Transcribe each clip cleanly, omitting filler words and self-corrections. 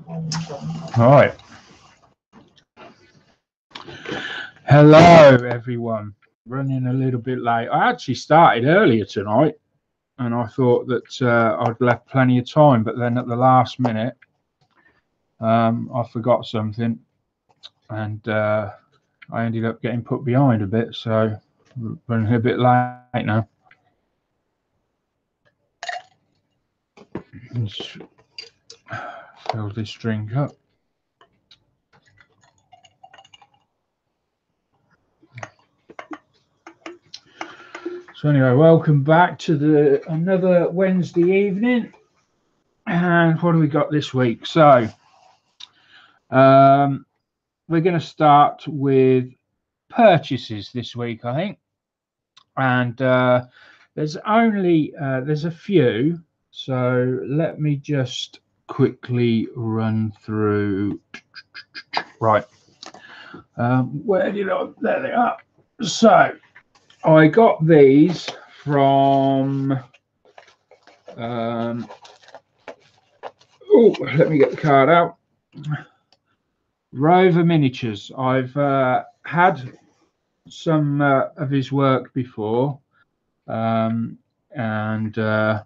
All right. Hello, everyone. Running a little bit late. I actually started earlier tonight, and I thought that I'd left plenty of time, but then at the last minute, I forgot something, and I ended up getting put behind a bit, so running a bit late now. Let's fill this drink up. So anyway, welcome back to another Wednesday evening. And what do we got this week? So we're going to start with purchases this week, I think. And there's a few. So let me just quickly run through. Right. Where did I? There they are. So I got these from. Oh, let me get the card out. Rover Miniatures. I've had some of his work before, and I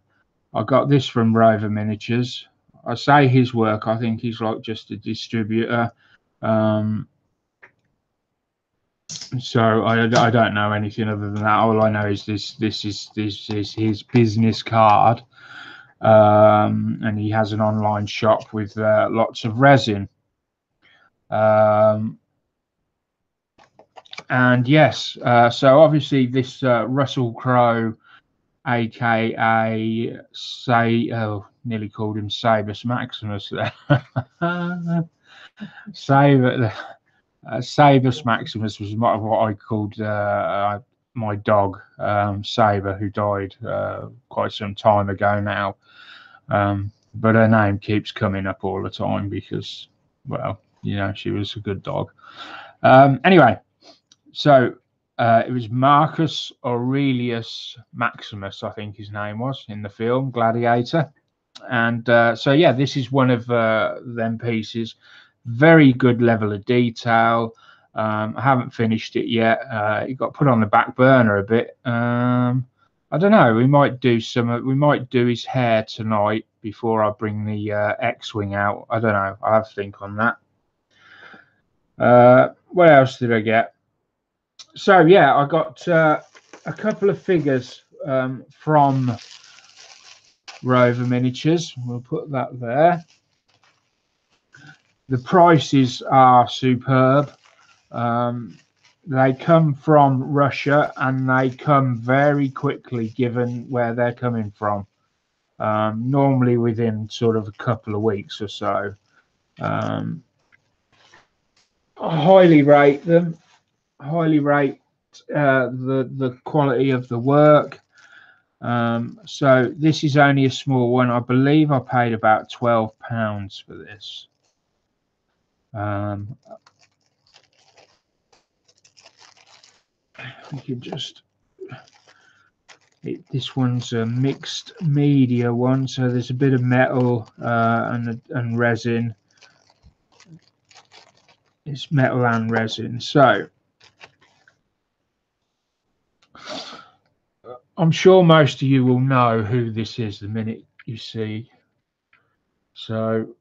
got this from Rover Miniatures. I say his work. I think he's like just a distributor. So I don't know anything other than that. All I know is this is his business card, and he has an online shop with lots of resin. And yes, so obviously this Russell Crowe, aka nearly called him Sabus Maximus there. Sabus Maximus was what I called my dog, Saber, who died quite some time ago now. But her name keeps coming up all the time because, well, you know, she was a good dog. Anyway, so it was Marcus Aurelius Maximus, I think his name was, in the film Gladiator. And so, yeah, this is one of them pieces. Very good level of detail. I haven't finished it yet. It got put on the back burner a bit. I don't know. We might do his hair tonight before I bring the X Wing out. I don't know. I'll have to think on that. What else did I get? So yeah, I got a couple of figures from Rover Miniatures. We'll put that there. The prices are superb. They come from Russia, and they come very quickly given where they're coming from. Normally within sort of a couple of weeks or so. I highly rate them. Highly rate the quality of the work. So this is only a small one. I believe I paid about £12 for this. We could just. This one's a mixed media one, so there's a bit of metal and resin. It's metal and resin. So I'm sure most of you will know who this is the minute you see. So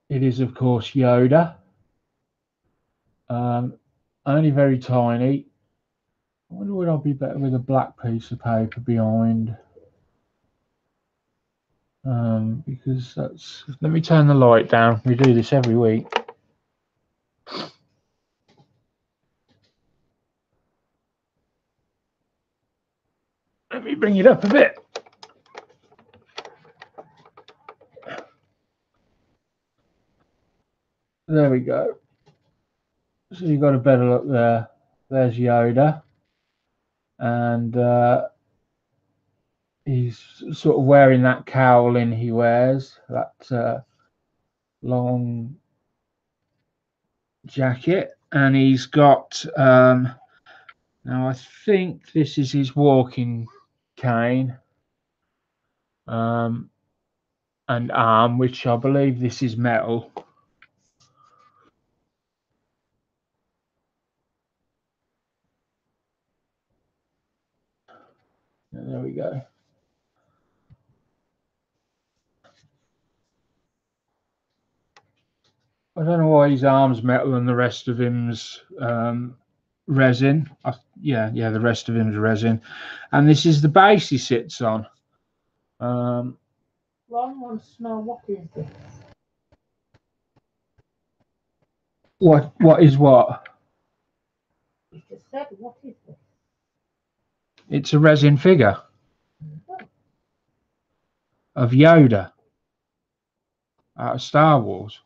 it is, of course, Yoda. Only very tiny. I wonder would I be better with a black piece of paper behind? Because that's. Let me turn the light down. We do this every week. Let me bring it up a bit. There we go. So you've got a better look there. There's Yoda, and he's sort of wearing that cowling he wears, that long jacket, and he's got now I think this is his walking cane and arm, which I believe this is metal. There we go. I don't know why his arm's metal and the rest of him's resin. Yeah, the rest of him's resin. And this is the base he sits on. Ron wants to know, what is this? What is what? You just said, what is this? It's a resin figure of Yoda out of Star Wars.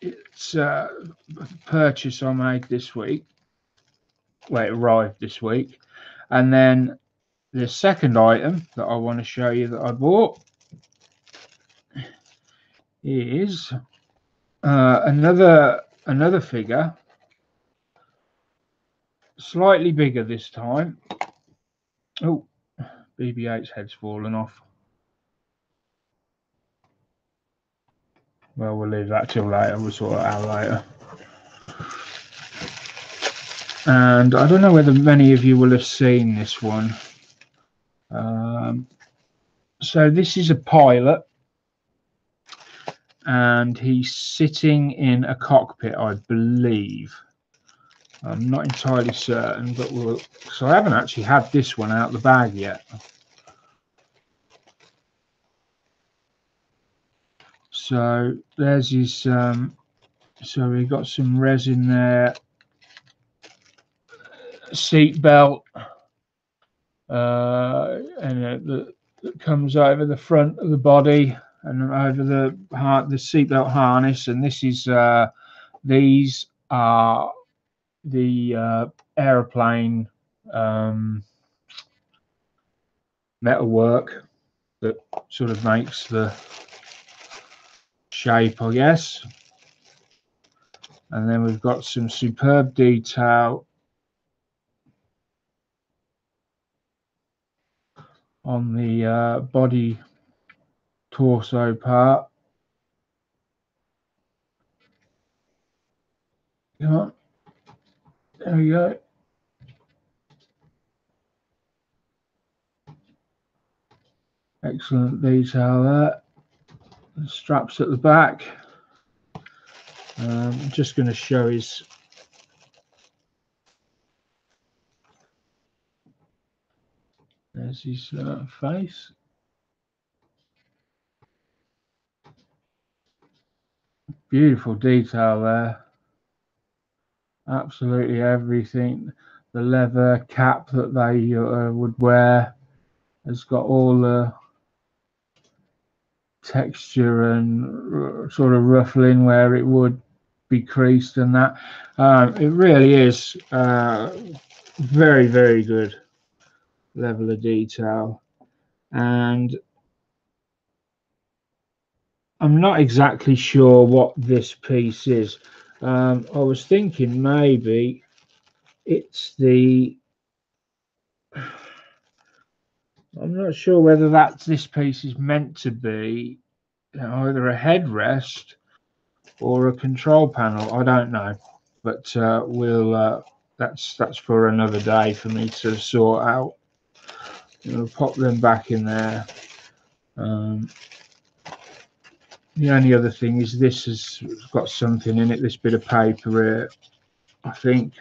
It's a purchase I made this week. Well, it arrived this week. And then the second item that I want to show you that I bought is another figure, slightly bigger this time. Oh, BB-8's head's fallen off. Well, we'll leave that till later. We'll sort it out later. And I don't know whether many of you will have seen this one. So this is a pilot, and he's sitting in a cockpit, I believe. I'm not entirely certain, but we'll. So I haven't actually had this one out of the bag yet. So there's his. So we've got some resin there. Seat belt, and that comes over the front of the body and over the seatbelt harness. And this is these are the aeroplane metalwork that sort of makes the shape, I guess. And then we've got some superb detail on the body torso part. Come on. There we go. Excellent detail there. The straps at the back. I'm just going to show his there's his face. Beautiful detail there. Absolutely everything. The leather cap that they would wear has got all the texture and sort of ruffling where it would be creased and that. It really is very, very good level of detail. And I'm not exactly sure what this piece is. I was thinking maybe it's the. I'm not sure whether this piece is meant to be either a headrest or a control panel. I don't know, but we'll. That's for another day for me to sort out. We'll pop them back in there. The only other thing is this has got something in it, this bit of paper here, I think.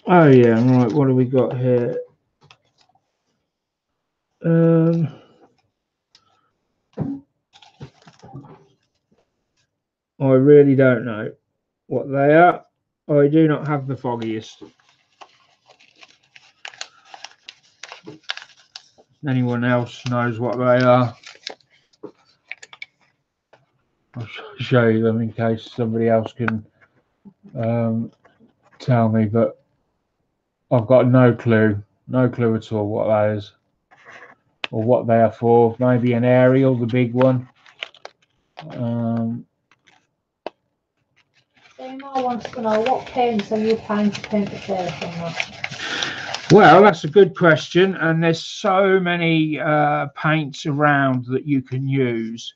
Oh yeah, right, what have we got here? I really don't know what they are. I do not have the foggiest. Anyone else knows what they are? I'll show you them in case somebody else can tell me, but I've got no clue at all what that is. or what they are for. Maybe an aerial, the big one. Seymour wants to know, what paints are you planning to paint the face on that? Well, that's a good question, and there's so many paints around that you can use.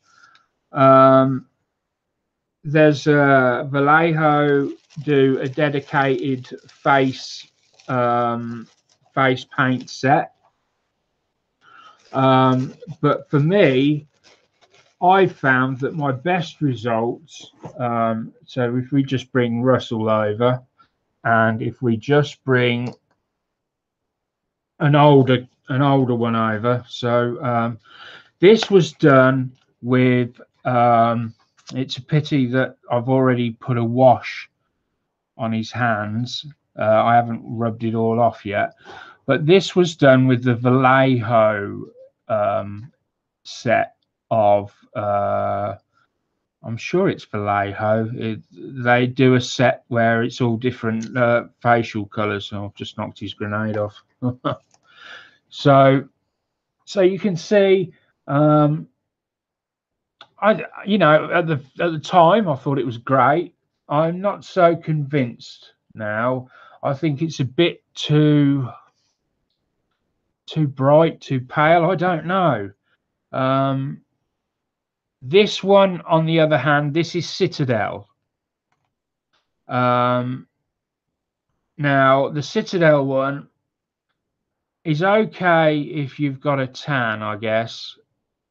There's Vallejo do a dedicated face paint set, but for me, I found that my best results, so if we just bring Russell over, and if we just bring an older one over, so this was done with it's a pity that I've already put a wash on his hands. I haven't rubbed it all off yet, but this was done with the Vallejo set of I'm sure it's Vallejo. They do a set where it's all different facial colors. Oh, I've just knocked his grenade off. So you can see, you know, at the time I thought it was great. I'm not so convinced now. I think it's a bit too bright, too pale. I don't know. This one, on the other hand, this is Citadel. Now the Citadel one is okay if you've got a tan, I guess,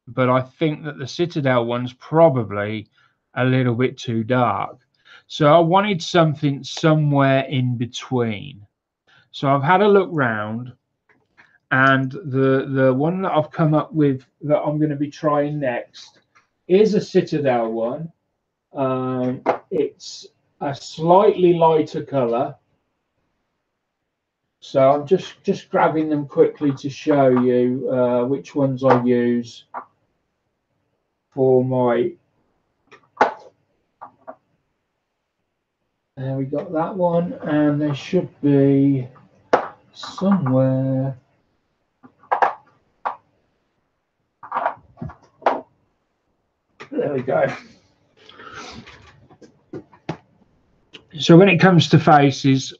but I think that the Citadel one's probably a little bit too dark. So I wanted something somewhere in between. So I've had a look round, and the one that I've come up with that I'm going to be trying next is a Citadel one. It's a slightly lighter color. So I'm just grabbing them quickly to show you which ones I use for my. There we got that one, and there should be somewhere. There we go. So when it comes to faces,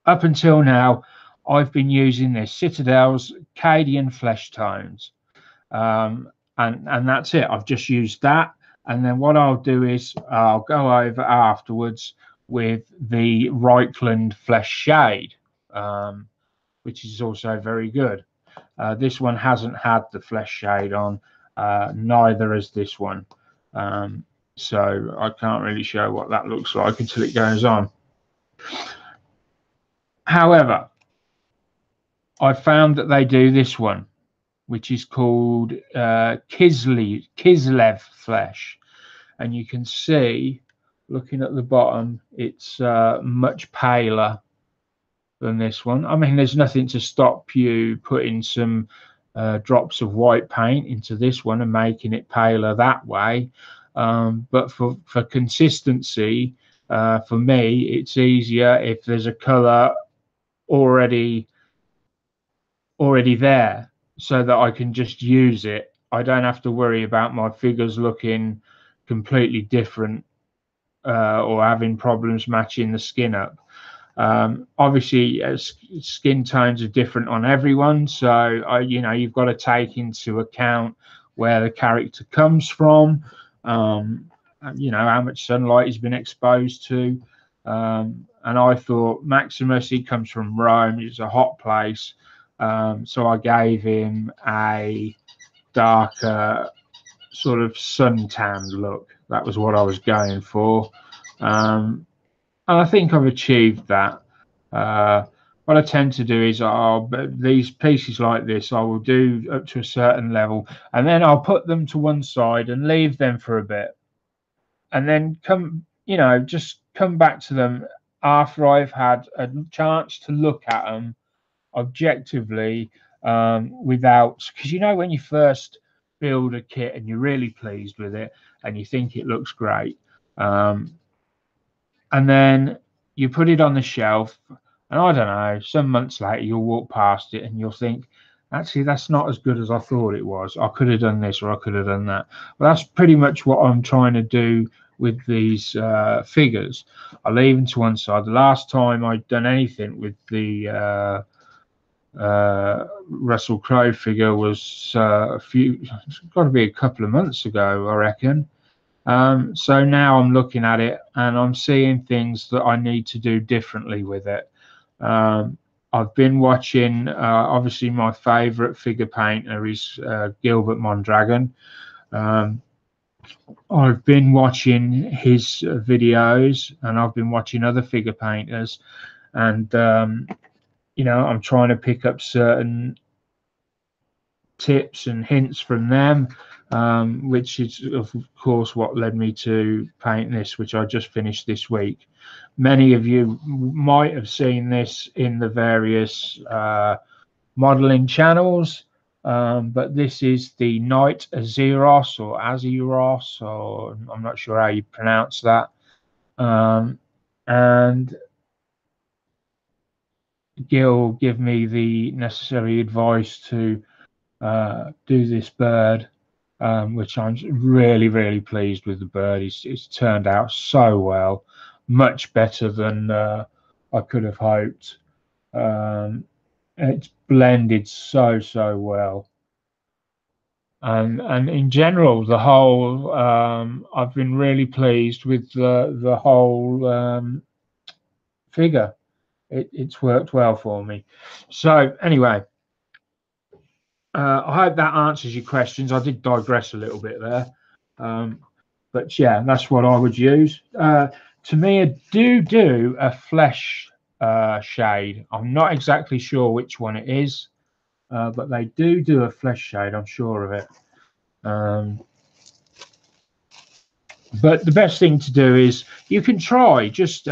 up until now, I've been using this Citadel's Cadian Flesh Tones, and that's it. I've just used that, and then what I'll do is I'll go over afterwards with the Reichland Flesh Shade, which is also very good. This one hasn't had the Flesh Shade on, neither has this one, so I can't really show what that looks like until it goes on. However, I found that they do this one, which is called Kislev Flesh, and you can see, looking at the bottom, it's much paler than this one. I mean, there's nothing to stop you putting some drops of white paint into this one and making it paler that way, but for consistency, for me, it's easier if there's a color already there, so that I can just use it. I don't have to worry about my figures looking completely different or having problems matching the skin up. Obviously, skin tones are different on everyone, so you know, you've got to take into account where the character comes from, you know, how much sunlight he's been exposed to, and I thought Maximus, he comes from Rome, it's a hot place, so I gave him a darker sort of suntanned look. That was what I was going for, and I think I've achieved that. What I tend to do is these pieces like this, I will do up to a certain level, and then I'll put them to one side and leave them for a bit, and then you know, just come back to them after I've had a chance to look at them objectively, without, because you know, when you first build a kit and you're really pleased with it and you think it looks great, and then you put it on the shelf, and I don't know, some months later you'll walk past it and you'll think, actually, that's not as good as I thought it was. I could have done this or I could have done that. Well, that's pretty much what I'm trying to do with these figures. I leave them to one side. The last time I'd done anything with the Russell Crowe figure was it's got to be a couple of months ago, I reckon. So now I'm looking at it and I'm seeing things that I need to do differently with it. I've been watching, obviously my favourite figure painter is Gilbert Mondragon. I've been watching his videos, and I've been watching other figure painters, and you know, I'm trying to pick up certain tips and hints from them, which is of course what led me to paint this, which I just finished this week. Many of you might have seen this in the various modeling channels, but this is the Knight Azeros or Azeros, or I'm not sure how you pronounce that. And Gil give me the necessary advice to do this bird, which I'm really, really pleased with the bird. It's turned out so well, much better than I could have hoped. It's blended so well, and in general, the whole I've been really pleased with the whole figure. It's worked well for me. So anyway, I hope that answers your questions. I did digress a little bit there, but yeah, that's what I would use. To me, I do a flesh shade. I'm not exactly sure which one it is, but they do a flesh shade. I'm sure of it. But the best thing to do is you can try. Just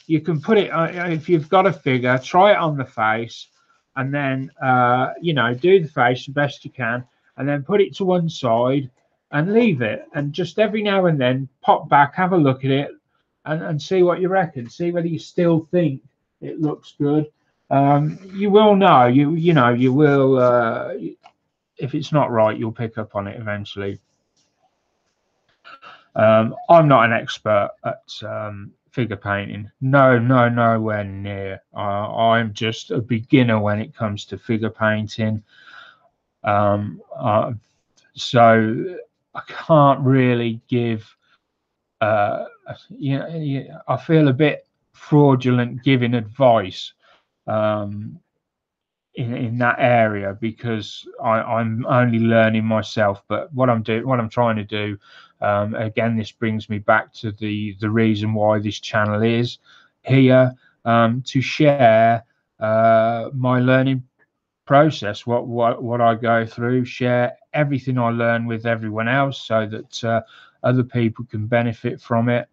you can put it if you've got a figure, try it on the face, and then you know, do the face the best you can, and then put it to one side and leave it. And just every now and then pop back, have a look at it, and see what you reckon. See whether you still think it looks good. You will know. You know, you will. If it's not right, you'll pick up on it eventually. I'm not an expert at figure painting. No, nowhere near. I'm just a beginner when it comes to figure painting. So I can't really give. You know, I feel a bit fraudulent giving advice in that area, because I'm only learning myself. But what I'm trying to do, again, this brings me back to the reason why this channel is here, to share my learning process, what I go through, share everything I learn with everyone else, so that other people can benefit from it.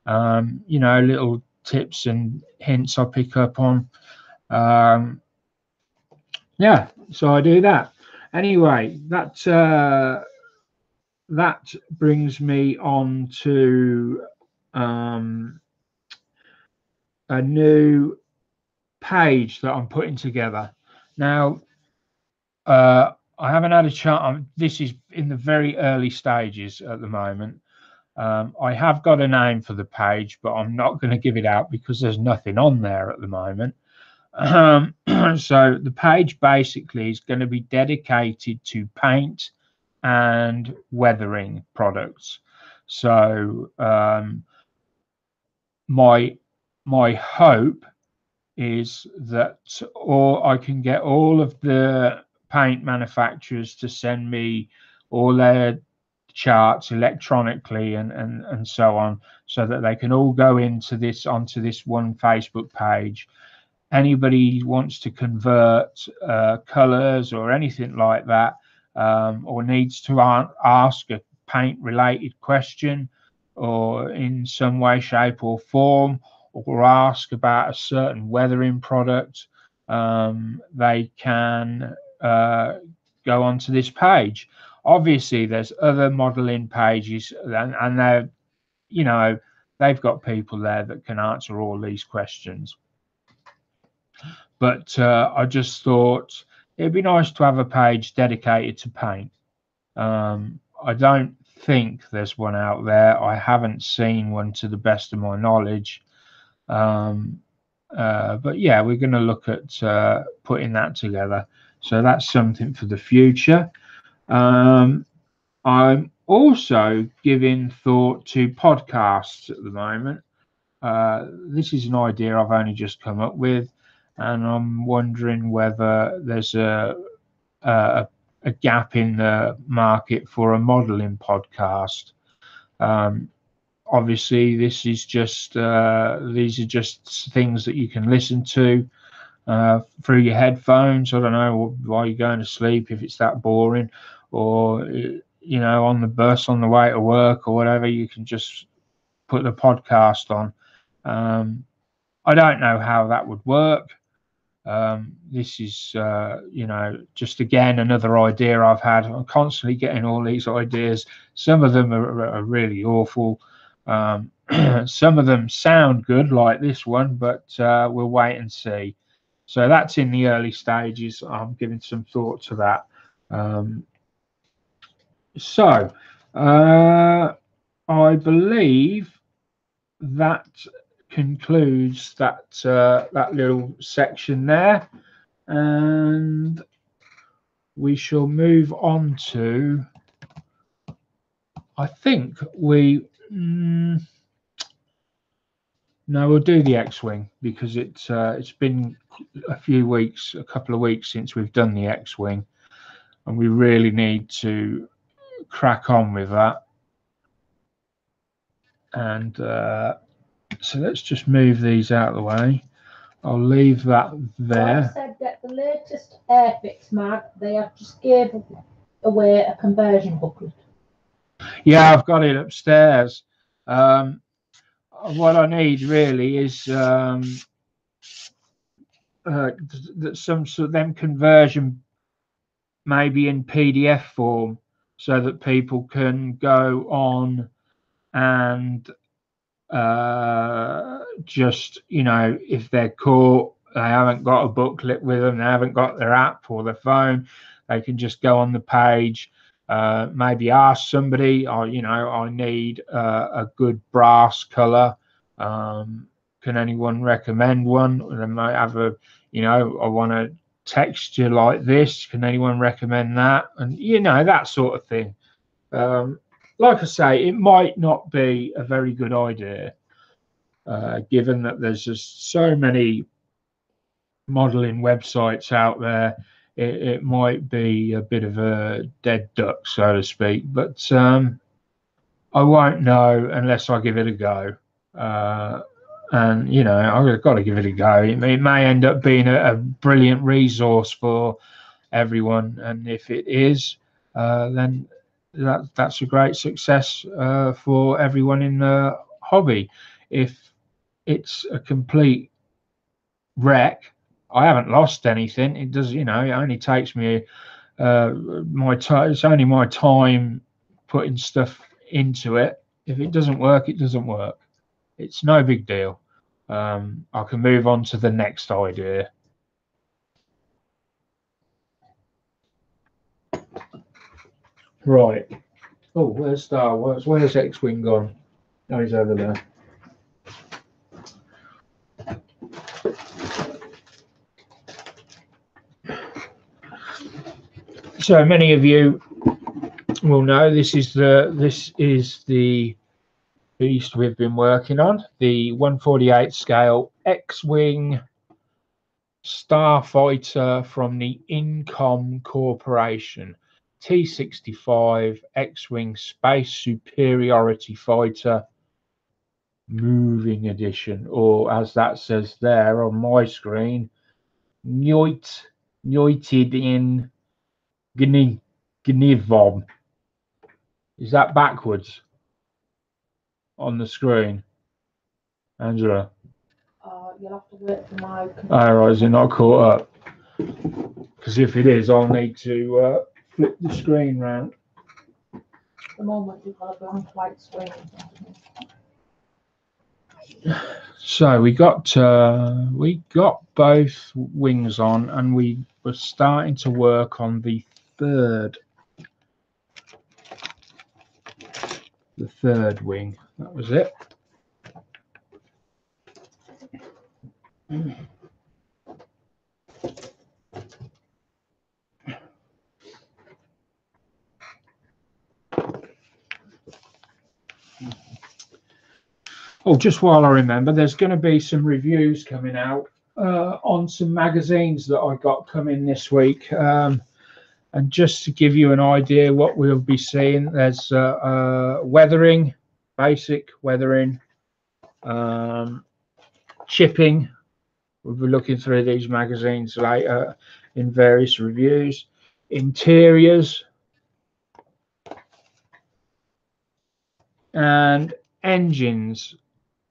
You know, little tips and hints I pick up on. Yeah, so I do that. Anyway, that brings me on to a new page that I'm putting together. Now, I haven't had a chance. This is in the very early stages at the moment. I have got a name for the page, but I'm not going to give it out because there's nothing on there at the moment. So the page basically is going to be dedicated to paint and weathering products. So my hope is that I can get all of the paint manufacturers to send me all their charts electronically and so on, so that they can all go onto this one Facebook page. Anybody wants to convert colors or anything like that, or needs to ask a paint related question, or in some way, shape or form, or ask about a certain weathering product, they can go onto this page. Obviously there's other modeling pages, and they're, you know, they've got people there that can answer all these questions. But I just thought it'd be nice to have a page dedicated to paint. I don't think there's one out there. I haven't seen one to the best of my knowledge. But yeah, we're going to look at putting that together. So that's something for the future. I'm also giving thought to podcasts at the moment. This is an idea I've only just come up with, and I'm wondering whether there's a gap in the market for a modeling podcast. Obviously, this is just these are just things that you can listen to through your headphones. I don't know while you're going to sleep if it's that boring, or on the bus on the way to work or whatever. You can just put the podcast on. I don't know how that would work. This is just again another idea I've had. I'm constantly getting all these ideas. Some of them are really awful. Some of them sound good, like this one, but we'll wait and see. So that's in the early stages. I'm giving some thought to that. I believe that concludes that little section there, and we shall move on to, I think we'll do the X-Wing, because it's been a couple of weeks since we've done the X-Wing, and we really need to crack on with that. And so let's just move these out of the way. I'll leave that there. Like I said, that the latest Airfix mag, they have just gave away a conversion booklet. Yeah, I've got it upstairs. What I need really is some sort of them conversion, maybe in PDF form, so that people can go on and just, if they're caught, they haven't got a booklet with them, they haven't got their app or their phone, they can just go on the page, maybe ask somebody, I need a good brass color. Can anyone recommend one? They might have I want a texture like this. Can anyone recommend that? And that sort of thing. Like I say, it might not be a very good idea, given that there's just so many modeling websites out there. It might be a bit of a dead duck, so to speak, but I won't know unless I give it a go. And I've got to give it a go. It may end up being a brilliant resource for everyone, and if it is, then that's a great success for everyone in the hobby. If it's a complete wreck, I haven't lost anything. It does, it only takes me my time. It's only my time putting stuff into it. If it doesn't work, it doesn't work. It's no big deal. I can move on to the next idea. Right. Oh, where's Star Wars? Where's X-Wing gone? Oh, he's over there. So many of you will know this is the beast we've been working on, the 1/48 scale X-Wing Starfighter from the Incom Corporation. T-65 X-Wing Space Superiority Fighter Moving Edition, or as that says there on my screen, United in Gnivom. Is that backwards on the screen, Angela? You'll have to wait for my. Oh, right, is it not caught up? Because if it is, I'll need to flip the screen round. At the moment, you've got a blank white screen. So we got both wings on, and we were starting to work on the third wing. That was it. Oh, just while I remember, there's going to be some reviews coming out on some magazines that I got coming this week. And just to give you an idea what we'll be seeing, there's weathering, basic weathering, chipping. We'll be looking through these magazines later in various reviews. Interiors and engines.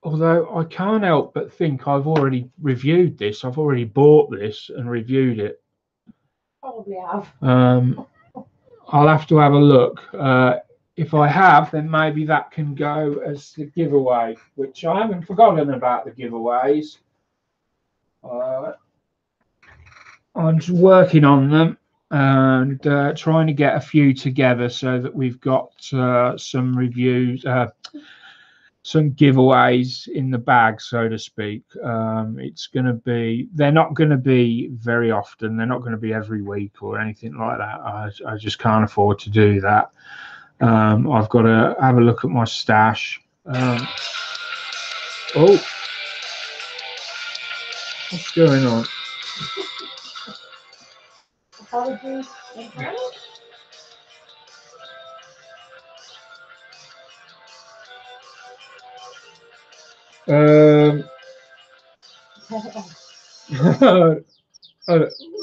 Although I can't help but think I've already reviewed this. I've already bought this and reviewed it. Probably have. I'll have to have a look. If I have, then maybe that can go as the giveaway, which I haven't forgotten about the giveaways. I'm just working on them and trying to get a few together so that we've got some reviews, some giveaways in the bag, so to speak. It's going to be, they're not going to be very often. They're not going to be every week or anything like that. I just can't afford to do that. I've got to have a look at my stash. Oh, what's going on? Apologies.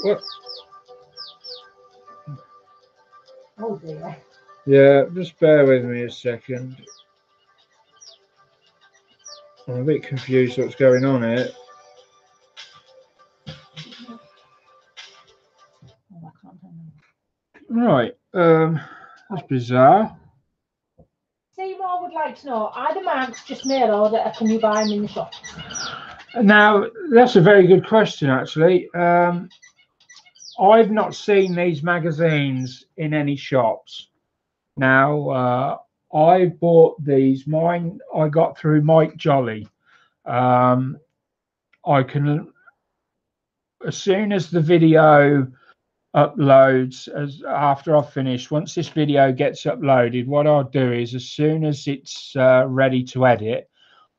What? Oh dear. Yeah, just bear with me a second. I'm a bit confused what's going on here. Right, that's bizarre. Seymour would like to know, are the mags just mail order or can you buy them in the shop? Now, that's a very good question, actually. I've not seen these magazines in any shops. Now, I bought these. Mine I got through Mike Jolly. I can, as soon as the video uploads, after I've finished, once this video gets uploaded, what I'll do is, as soon as it's ready to edit,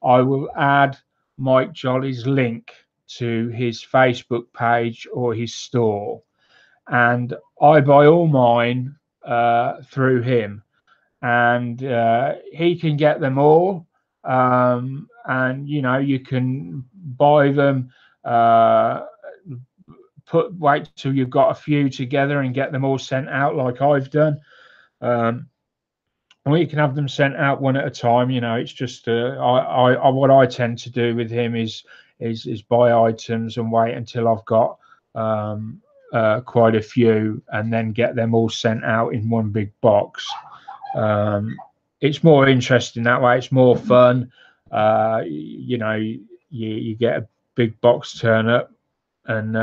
I will add Mike Jolly's link to his Facebook page or his store, and I buy all mine through him, and he can get them all. And you know, you can buy them, wait till you've got a few together and get them all sent out like I've done, or you can have them sent out one at a time. You know, it's just what I tend to do with him is buy items and wait until I've got quite a few, and then get them all sent out in one big box. It's more interesting that way. It's more fun. You know, you get a big box turn up, and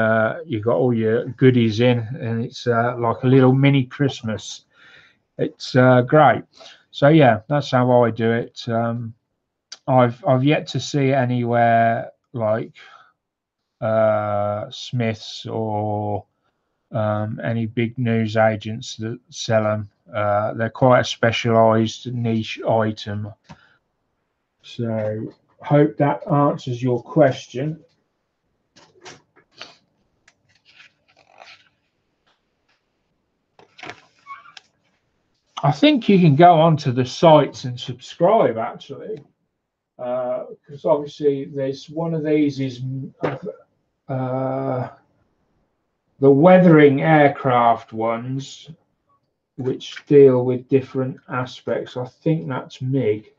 you've got all your goodies in, and it's like a little mini Christmas. It's great. So yeah, that's how I do it. I've yet to see anywhere like Smiths or any big news agents that sell them. They're quite a specialized niche item. So hope that answers your question. I think you can go onto the sites and subscribe, actually, because obviously there's one of these is the weathering aircraft ones, which deal with different aspects. I think that's MiG.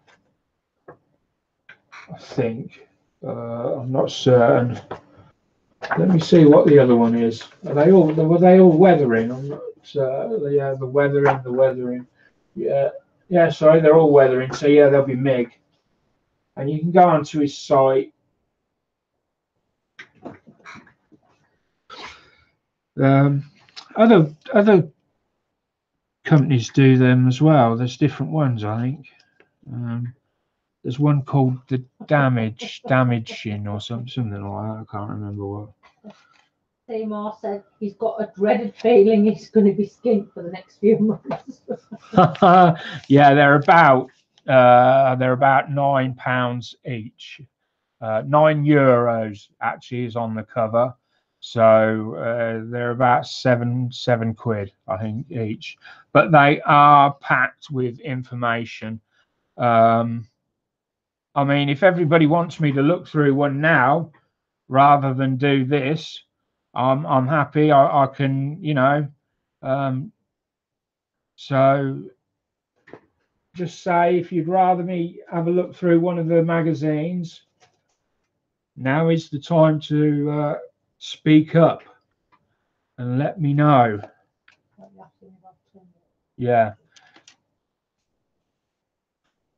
I think. I'm not certain. Let me see what the other one is. Were they all weathering? I'm not. Yeah, the weathering. Yeah. Sorry, they're all weathering. So yeah, they'll be MiG. and you can go onto his site. Other companies do them as well. There's different ones, I think. There's one called the Damaging or something like that. I can't remember what. Seymour said he's got a dreaded feeling he's going to be skint for the next few months. Yeah, they're about £9 each. €9 actually is on the cover, so they're about seven quid, I think, each. But they are packed with information. I mean, if everybody wants me to look through one now rather than do this, I'm happy. I can, you know. So just say if you'd rather me have a look through one of the magazines, now is the time to speak up and let me know. Yeah.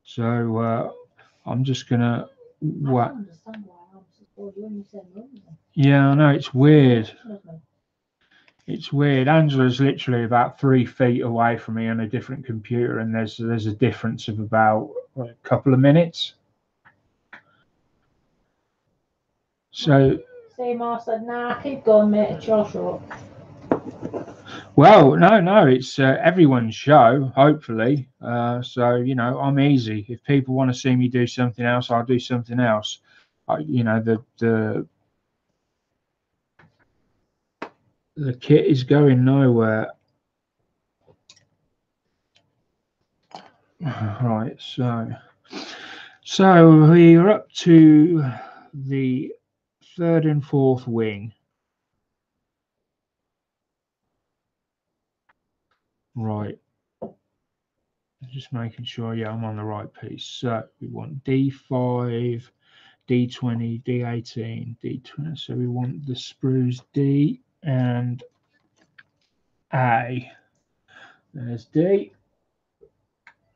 So I'm just gonna. What? Yeah, I know, it's weird. It's weird. Angela's literally about 3 feet away from me on a different computer, and there's a difference of about a couple of minutes. So. Seymour said, "Nah, keep going, mate. It's your show." Well, no, it's everyone's show, hopefully. So, you know, I'm easy. If people want to see me do something else, I'll do something else. You know, the kit is going nowhere. Right, so we're up to the 3rd and 4th wing. Right. Just making sure, yeah, I'm on the right piece. So we want D5, D20, D18, D20. So we want the sprues D and A. There's D.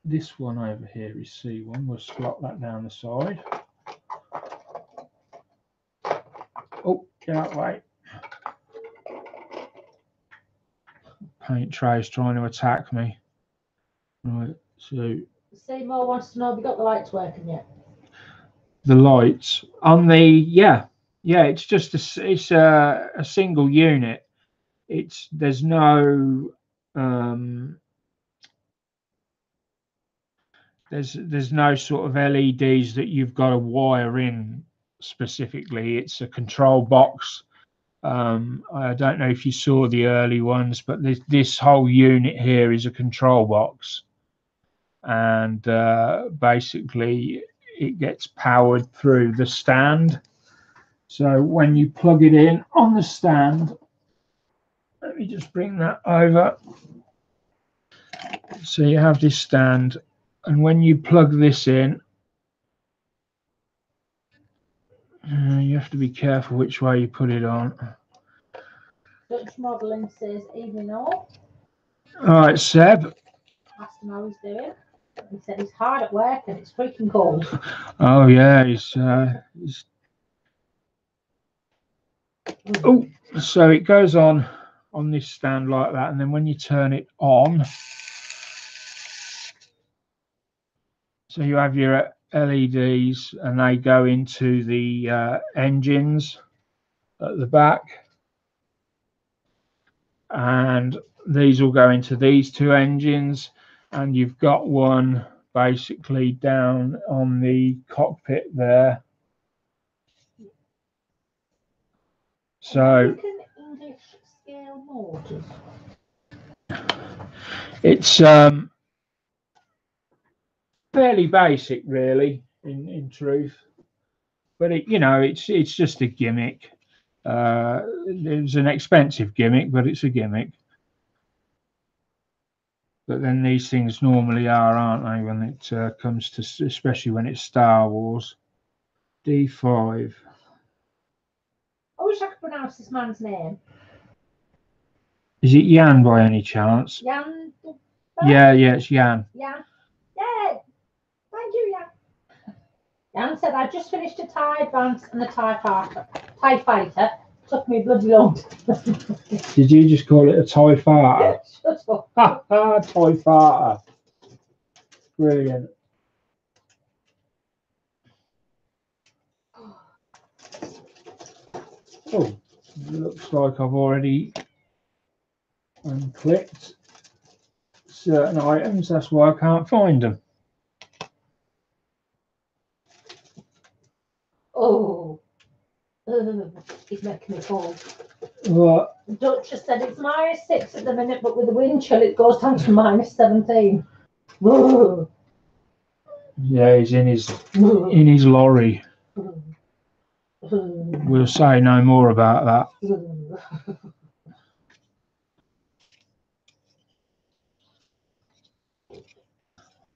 This one over here is C1. We'll slot that down the side. Oh, get out of the way. Paint tray's trying to attack me. Right, so Seymour wants to know, have you got the lights working yet? The lights on the yeah, it's just a single unit. There's no there's no sort of LEDs that you've got to wire in specifically. It's a control box. I don't know if you saw the early ones, but this whole unit here is a control box, and basically it gets powered through the stand. So when you plug it in on the stand, let me just bring that over. So you have this stand, and when you plug this in, you have to be careful which way you put it on. Dutch modelling says evening all. All right, Seb. Asked him how he's doing. He said he's hard at work and it's freaking cold. Oh yeah, he's oh, so it goes on this stand like that, and then when you turn it on, so you have your LEDs, and they go into the engines at the back, and these will go into these 2 engines, and you've got one basically down on the cockpit there. So English scale motors. It's fairly basic, really, in truth, but it's just a gimmick. It's an expensive gimmick, but it's a gimmick. But then these things normally are, aren't they, when it comes to, especially when it's Star Wars. D5. I wish I could pronounce this man's name. Is it Jan by any chance? Jan. Yeah, it's Jan. Jan. Yeah. Thank you, Jan. Jan said, I just finished a TIE Advance and a TIE Fighter. Took me bloody long. Did you just call it a TIE Fighter? Shut up. Ha ha, TIE Fighter. Brilliant. Oh, looks like I've already unclicked certain items. That's why I can't find them. Oh, it's making me cold. What? Duchess said it's -6 at the minute, but with the wind chill, it goes down to -17. Whoa. Yeah, he's in his lorry. We'll say no more about that.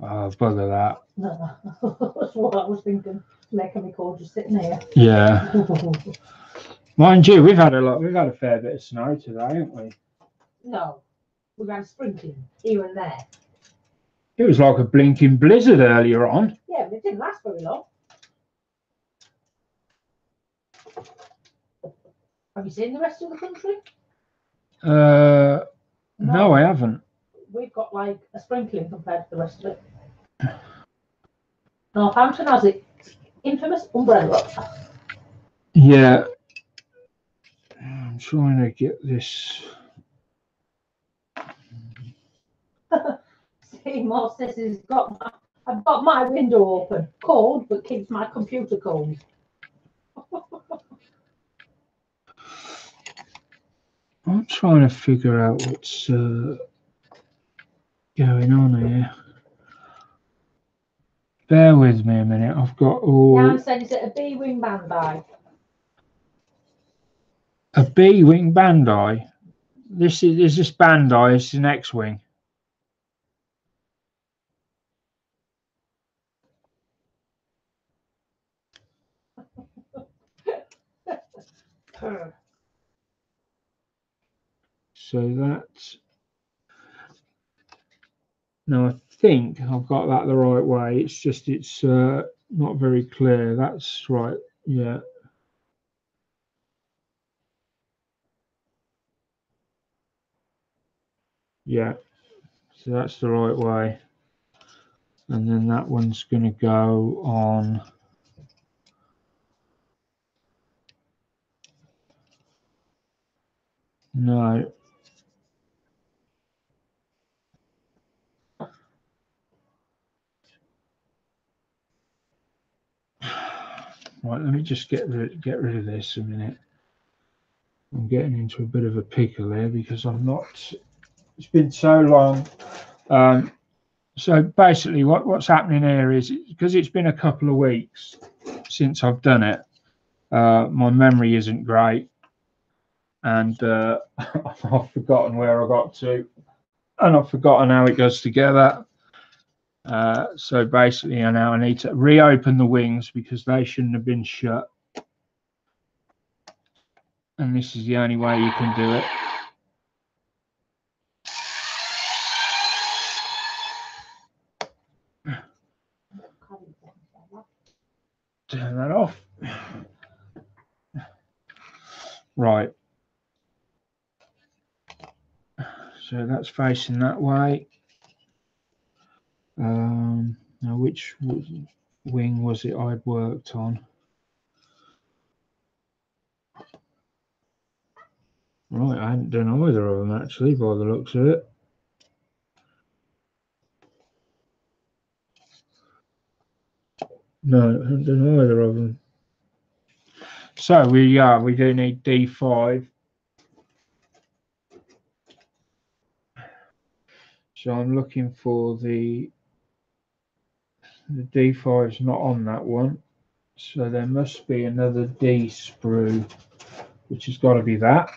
Oh, bugger that. That's what I was thinking. Making me cold just sitting here. Yeah. Mind you, we've had a fair bit of snow today, haven't we? No, we've had sprinkling here and there. It was like a blinking blizzard earlier on. Yeah, but it didn't last very long. Have you seen the rest of the country? No, I haven't. We've got like a sprinkling compared to the rest of it. Northampton has its infamous umbrella. Yeah. I'm trying to get this. Seymour says I've got my window open. Cold, but keeps my computer cold. I'm trying to figure out what's going on here. Bear with me a minute. I've got all. Yeah, I'm saying, is it a B-wing Ban Dai? A B-wing Ban Dai. Is this Ban Dai? It's an X Wing. So that's. No, I think I've got that the right way. It's just it's not very clear. That's right. Yeah. Yeah. So that's the right way. And then that one's going to go on. No. Right, let me just get rid of this a minute. I'm getting into a bit of a pickle here because I'm not. It's been so long. So basically, what's happening here is because it's been a couple of weeks since I've done it. My memory isn't great, and I've forgotten where I got to, and I've forgotten how it goes together. So basically, now I need to reopen the wings because they shouldn't have been shut. And this is the only way you can do it. Turn that off. Right. So that's facing that way. Now which wing was it I'd worked on? Right, I hadn't done either of them actually by the looks of it. No, I haven't done either of them. So we do need D5. So I'm looking for the D5 is not on that one. So there must be another D sprue, which has got to be that.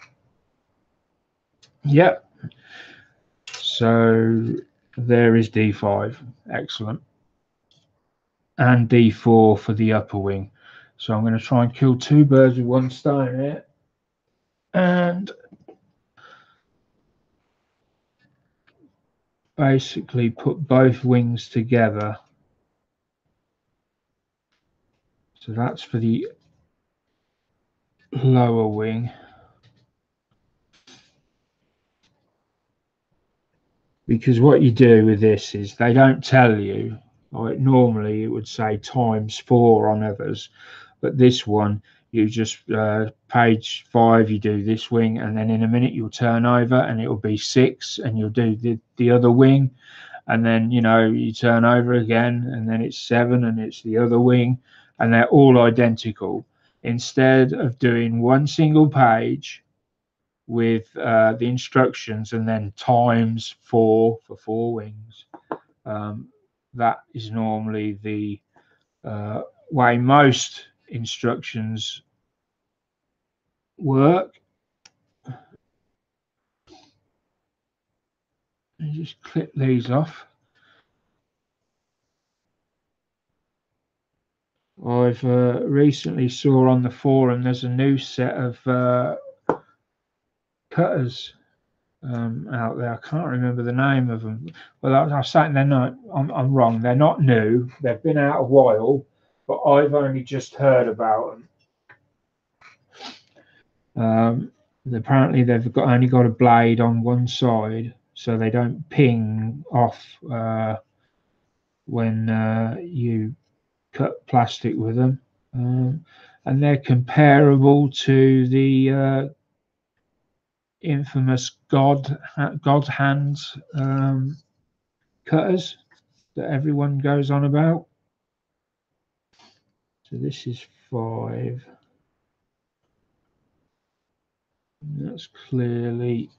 Yep. So there is D5. Excellent. And D4 for the upper wing. So I'm going to try and kill two birds with one stone here. And basically put both wings together. So that's for the lower wing. Because what you do with this is they don't tell you, like normally it would say ×4 on others, but this one you just page 5 you do this wing, and then in a minute you'll turn over and it'll be 6 and you'll do the other wing, and then you know you turn over again and then it's 7 and it's the other wing, and they're all identical. Instead of doing one single page with the instructions and then ×4 for 4 wings. That is normally the way most instructions work. And just clip these off. I've recently saw on the forum there's a new set of cutters out there. I can't remember the name of them. Well, I was saying they're not. I'm wrong. They're not new. They've been out a while, but I've only just heard about them. Apparently, they've only got a blade on one side, so they don't ping off when you cut plastic with them, and they're comparable to the infamous God hands cutters that everyone goes on about. So this is 5. That's clearly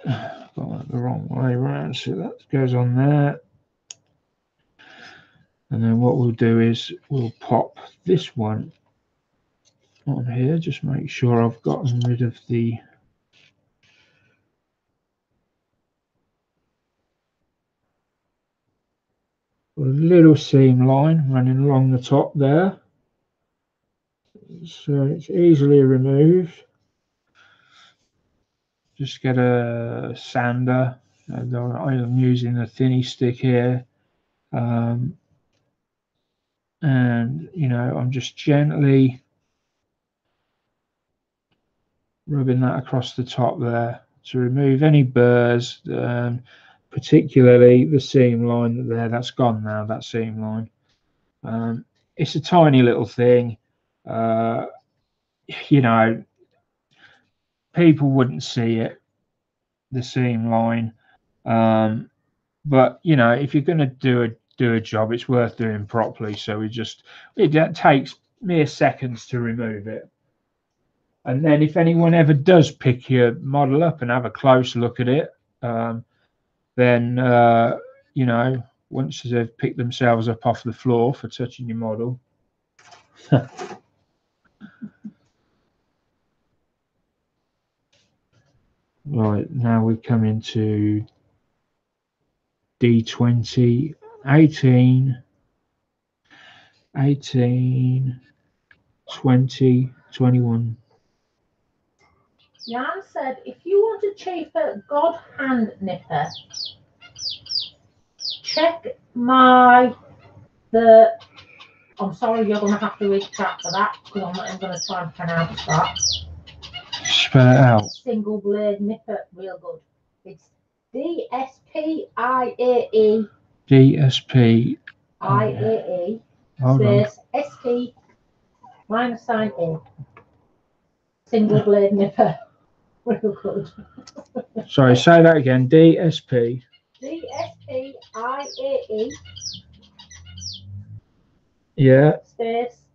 got the wrong way around, so that goes on there. And then what we'll do is we'll pop this one on here, just make sure I've gotten rid of the little seam line running along the top there, so it's easily removed. Just get a sander. I'm using a thinny stick here, and you know I'm just gently rubbing that across the top there to remove any burrs, particularly the seam line there. That's gone now, that seam line. It's a tiny little thing, you know, people wouldn't see it, the seam line, but you know, if you're going to do a job, it's worth doing properly. So it takes mere seconds to remove it. And then if anyone ever does pick your model up and have a close look at it, then you know, once they've picked themselves up off the floor for touching your model. Right, now we come into D20, 18, 18, 20, 21. Jan said, if you want a cheaper God hand nipper, check I'm sorry, you're going to have to read chat for that, because I'm not even going to try and pronounce that. Spell it out. Single blade nipper, real good. It's DSPIAE. DSP. IAE. Space SP -A. Single blade nipper. Real good. Sorry, say that again. DSP. DSPIAE. Yeah. Space.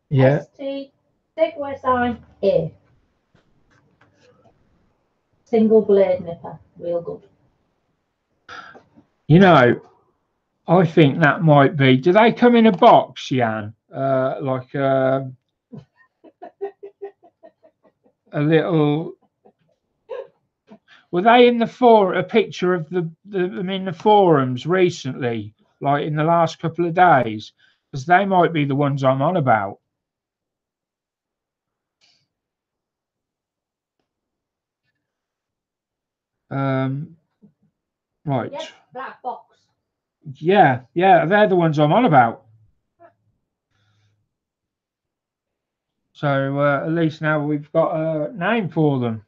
Yeah. ST. Takeaway sign A. Single blade nipper. Real good. You know, I think that might be. Do they come in a box, Jan? Like a little. Were they in a picture of them in the forums recently, like in the last couple of days? Because they might be the ones I'm on about. Right. Yes, black box. Yeah, they're the ones I'm on about. So at least now we've got a name for them.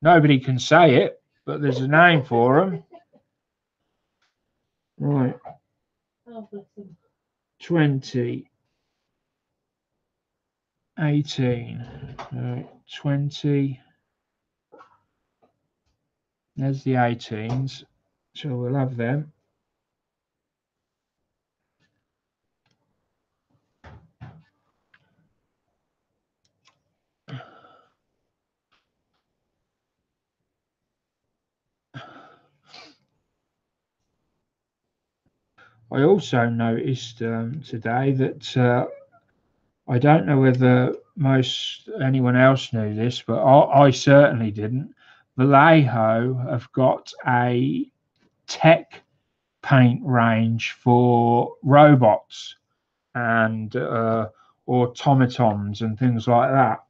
Nobody can say it, but there's a name for them. Right. Oh, bless him. 20, 18, 20. There's the 18s. So we'll have them. I also noticed today that I don't know whether anyone else knew this, but I certainly didn't. Vallejo have got a tech paint range for robots and automatons and things like that.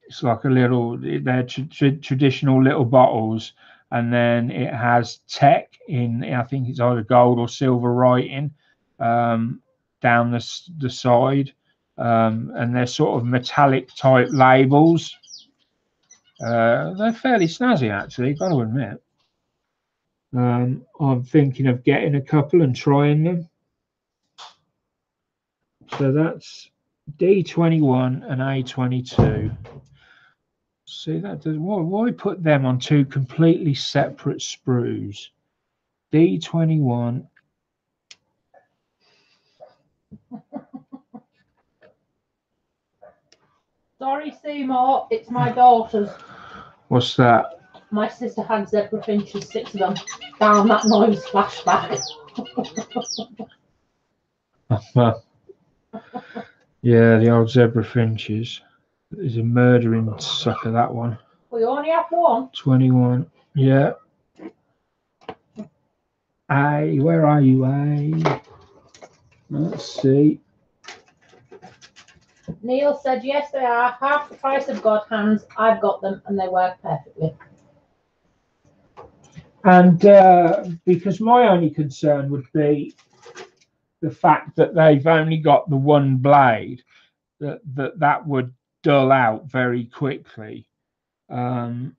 It's like they're traditional little bottles, and then it has tech in, I think it's either gold or silver writing down the side, and they're sort of metallic type labels. They're fairly snazzy, actually, got to admit. I'm thinking of getting a couple and trying them. So that's D21 and A22. See, that does why put them on two completely separate sprues? D21. Sorry, Seymour, it's my daughters. What's that? My sister had zebra finches, 6 of them. Down that noise flashback. Yeah, the old zebra finches. There's a murdering sucker, that one. We only have one. 21. Yeah. A, where are you, A? Let's see. Neil said, yes, they are. Half the price of God hands. I've got them and they work perfectly. And because my only concern would be the fact that they've only got the one blade, that would dull out very quickly. A22.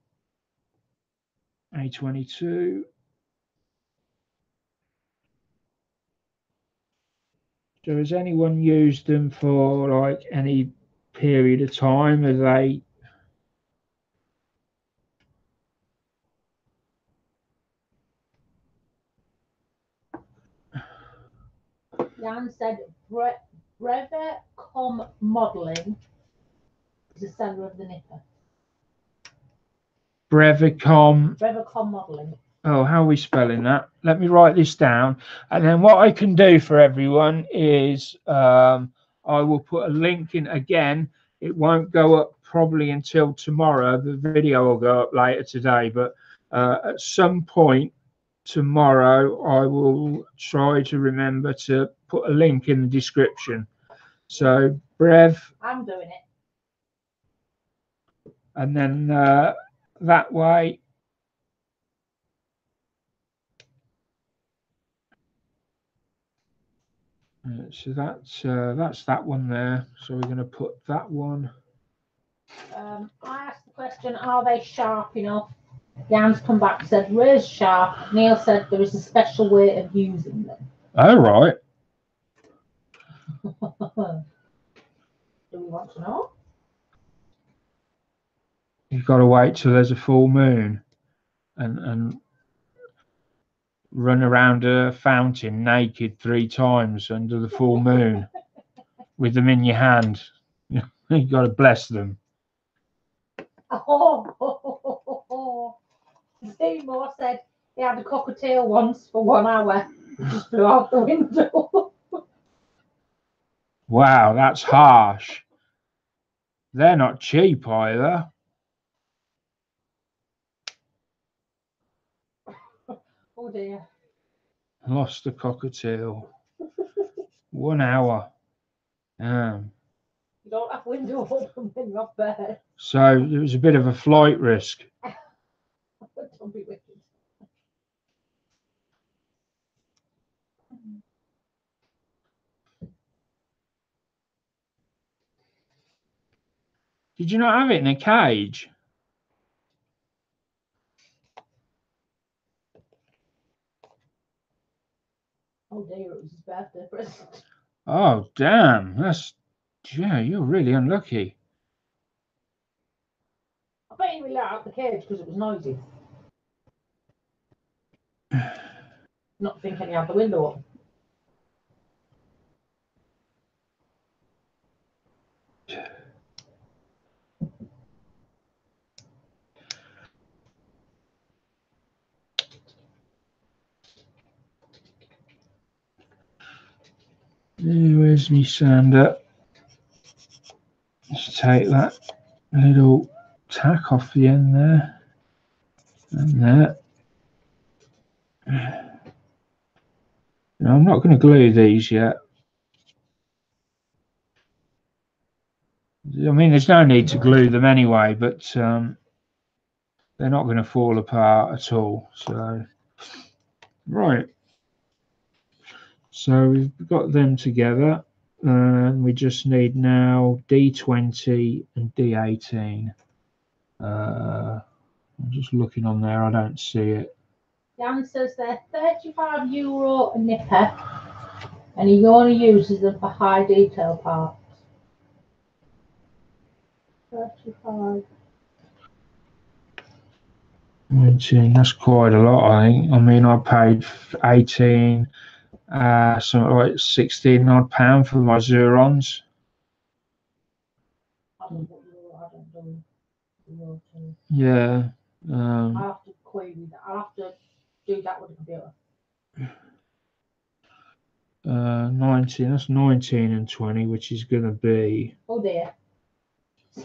So has anyone used them for like any period of time? Have they? Jan said, Brevicom Modelling is the seller of the nipper. Brevicom Modelling. Oh, how are we spelling that? Let me write this down. And then what I can do for everyone is I will put a link in again. It won't go up probably until tomorrow. The video will go up later today, but at some point tomorrow, I will try to remember to put a link in the description. So, I'm doing it. And then that way, so that's that one there. So we're going to put that one. I asked the question, are they sharp enough? Jan's come back and said, where's sharp? Neil said there is a special way of using them. Oh, right. Do we want to know? You've got to wait till there's a full moon and run around a fountain naked 3 times under the full moon with them in your hand. You've got to bless them. Seymour said he had a cockatiel once for 1 hour. It just flew out the window. Wow, that's harsh. They're not cheap either. Oh dear. Lost a cockatiel. 1 hour. You don't have window open when you're off bed. So there was a bit of a flight risk. Don't be wicked. Did you not have it in a cage? Oh dear, it was his birthday present. Oh, damn. That's, yeah, you're really unlucky. I bet he let out the cage because it was noisy. Not thinking he had the window up. Where's me sander? Let's take that little tack off the end there. And there. Now, I'm not going to glue these yet. I mean, there's no need to glue them anyway, but they're not going to fall apart at all. So, right. So we've got them together, and we just need now D20 and D18. I'm just looking on there, I don't see it. Jan says they're €35 a nipper, and he only uses them for high detail parts. 35. 19, that's quite a lot, I think. I mean, I paid 18, something like 16 odd pound for my Zurons. I don't do. Yeah. I'll have to query that. I'll have to do that with the computer. 19, that's 19 and 20, which is going to be... Oh dear.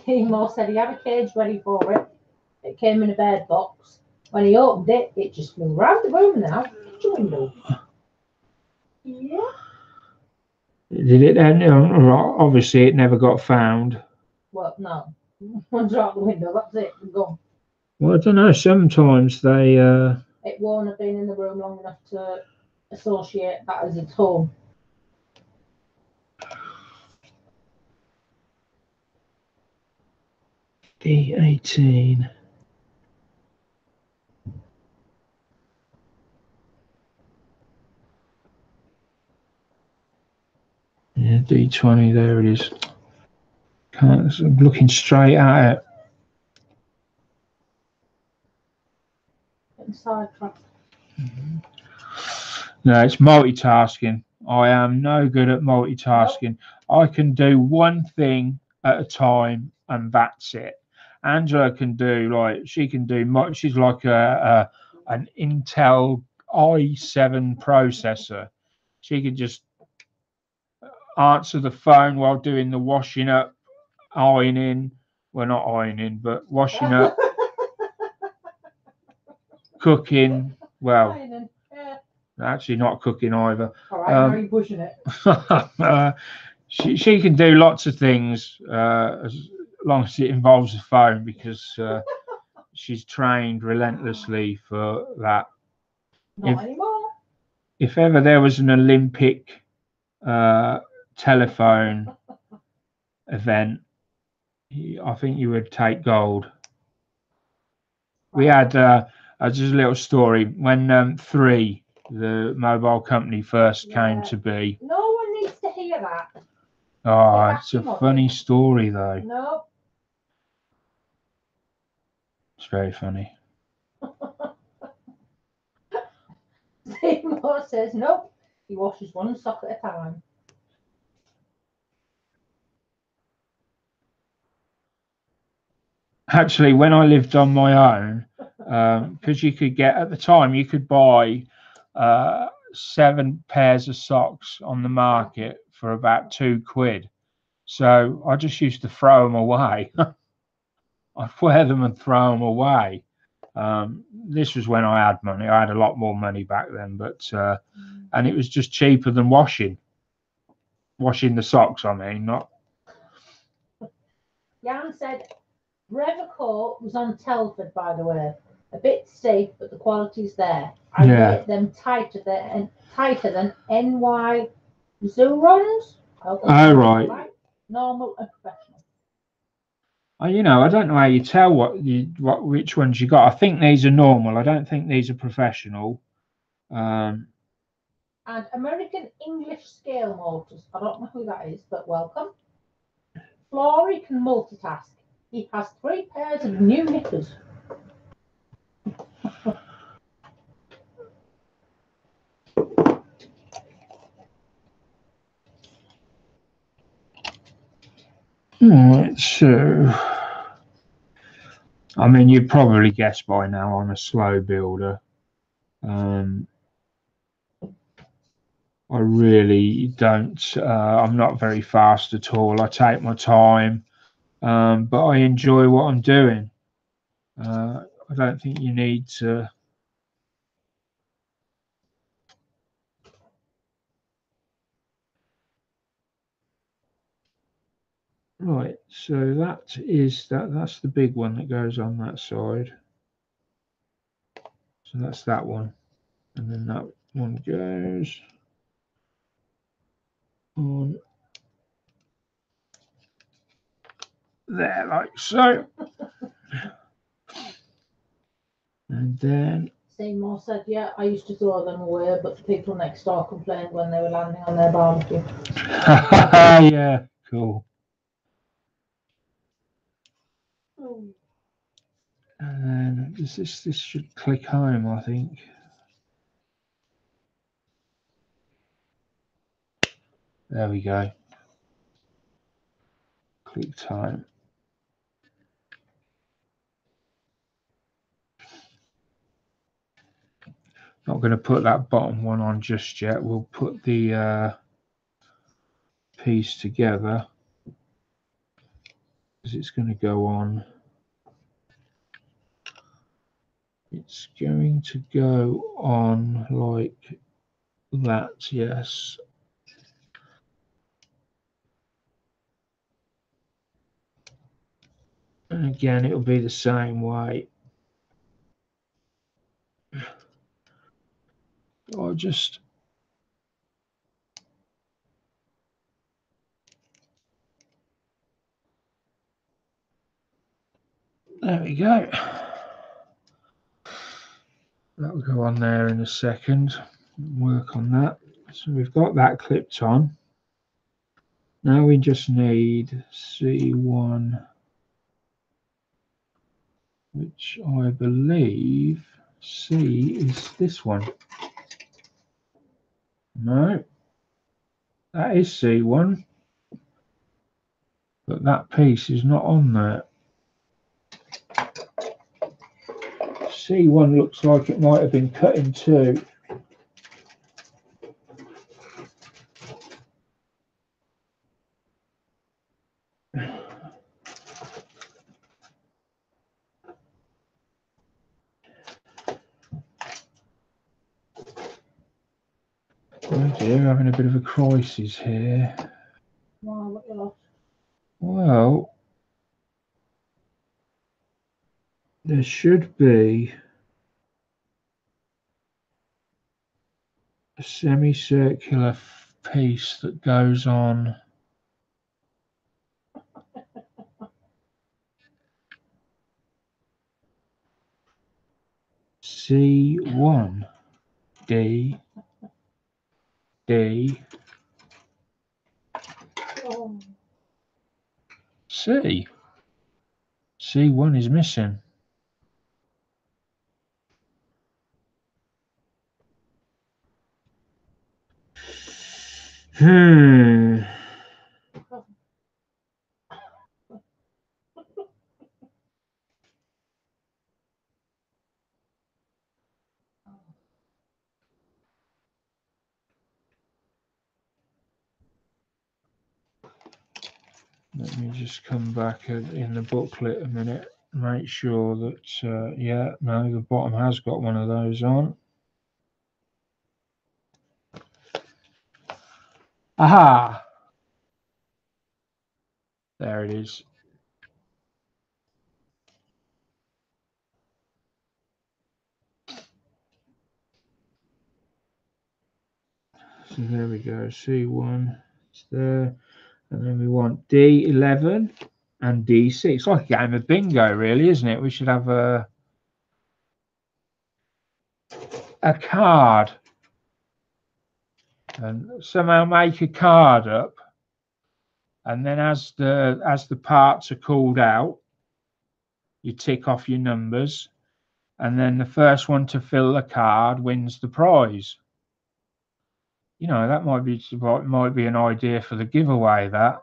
Seymour said he had a cage ready for it. It came in a bed box. When he opened it, it just flew round the room and out the window. Yeah. Did it then? Obviously, it never got found. Well, no. Once out the window, that's it. It's gone. Well, I don't know. Sometimes they... It won't have been in the room long enough to associate that as its home. D18. Yeah, D20, there it is. I'm looking straight at it. Sidetracked. No, it's multitasking. I am no good at multitasking. Nope. I can do one thing at a time, and that's it. Angela can do she can do much. She's like an Intel i7 processor. She can just answer the phone while doing the washing up, ironing. Well, not ironing, but washing up, cooking. Well, Ironing. Yeah. Actually, not cooking either. All right, now you're pushing it. She can do lots of things as long as it involves the phone, because she's trained relentlessly for that. Not anymore. If ever there was an Olympic telephone event, I think you would take gold. We had just a little story when 3, the mobile company, first came to be. No one needs to hear that. Oh, it's a funny story though. No. It's very funny. Seymour says nope. He washes one sock at a time. Actually, when I lived on my own, because you could get, at the time, you could buy 7 pairs of socks on the market for about £2. So I just used to throw them away. I'd wear them and throw them away. This was when I had money. I had a lot more money back then, but and it was just cheaper than washing the socks. I mean, not. Jan said Brevicore was on Telford, by the way. A bit steep, but the quality's there. I rate them tighter than NY Zurons. Oh, right. Normal and professional. You know, I don't know how you tell which ones you got. I think these are normal. I don't think these are professional. And American English scale motors. I don't know who that is, but welcome. Flory can multitask. He has 3 pairs of new knickers. Right, so I mean, you've probably guessed by now I'm a slow builder. I really don't. I'm not very fast at all. I take my time, but I enjoy what I'm doing. I don't think you need to. Right, so that's the big one that goes on that side. So that's that one, and then that one goes on there, like so. And then Seymour said, yeah, I used to throw them away, but the people next door complained when they were landing on their barbecue. Yeah, cool. And then this should click home, I think. There we go. Click home. Not going to put that bottom one on just yet. We'll put the piece together because it's going to go on. It's going to go on like that, yes. And again, it'll be the same way. I'll just there we go. That'll go on there in a second. Work on that. So we've got that clipped on. Now we just need C1, which I believe C is this one. No, that is C1, but that piece is not on there. C1 looks like it might have been cut in two. Oh dear, having a bit of a crisis here. Well, there should be a semicircular piece that goes on. C1, D, C. C1 is missing. Let me just come back in the booklet a minute, make sure that, yeah, no, the bottom has got one of those on. Aha! There it is. So there we go, C1, it's there. And then we want D11 and D6. It's like a game of bingo, really, isn't it? We should have a card and somehow make a card up, and then as the parts are called out, you tick off your numbers, and then the first one to fill the card wins the prize. You know, that might be an idea for the giveaway. That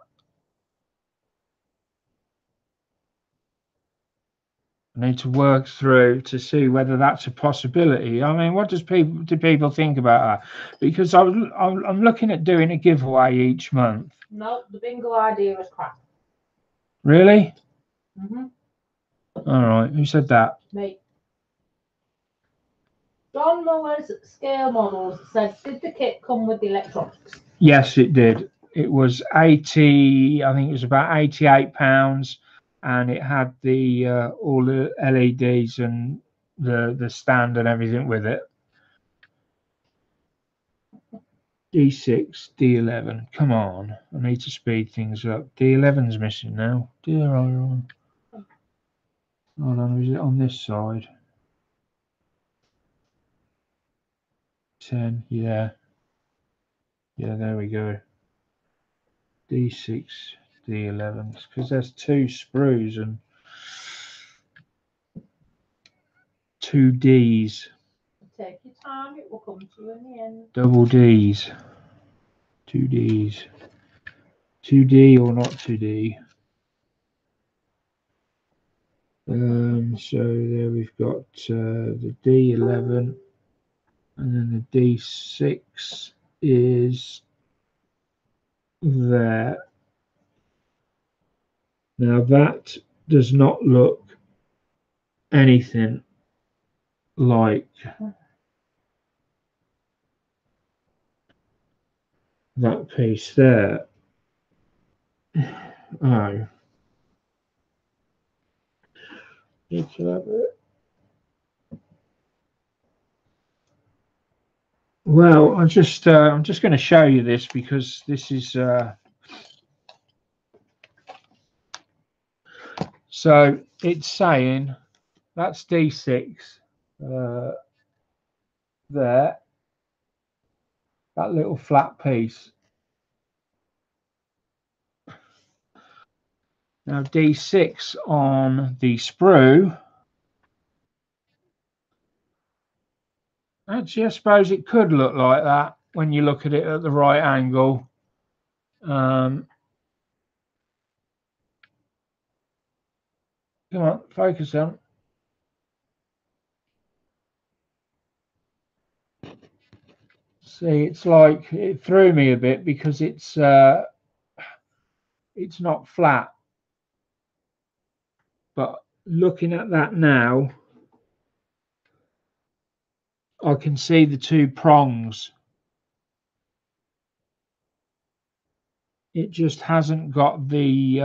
I need to work through to see whether that's a possibility. I mean, what do people think about that? Because I'm looking at doing a giveaway each month. No, the bingo idea is crap. Really? Mm-hmm. All right. Who said that? Me. John Muller's scale models said, did the kit come with the electronics? Yes, it did. It was 80. I think it was about £88, and it had the all the LEDs and the stand and everything with it. D6, D11. Come on, I need to speed things up. D11's missing now. Dear Iron. Hold on, is it on this side? 10, yeah. Yeah, there we go. D6, D11. Because there's 2 sprues and 2 Ds. Take your time, it will come to you in the end. Double Ds. 2 Ds. 2D or not 2D? So there we've got the D11, and then the D6 is there. Now that does not look anything like that piece there. Oh. Well, I'm just going to show you this because this is so it's saying that's D6 there, that little flat piece. Now D6 on the sprue, actually I suppose it could look like that when you look at it at the right angle. Come on, focus on. See, it's like it threw me a bit because it's not flat. But looking at that now, I can see the 2 prongs. It just hasn't got the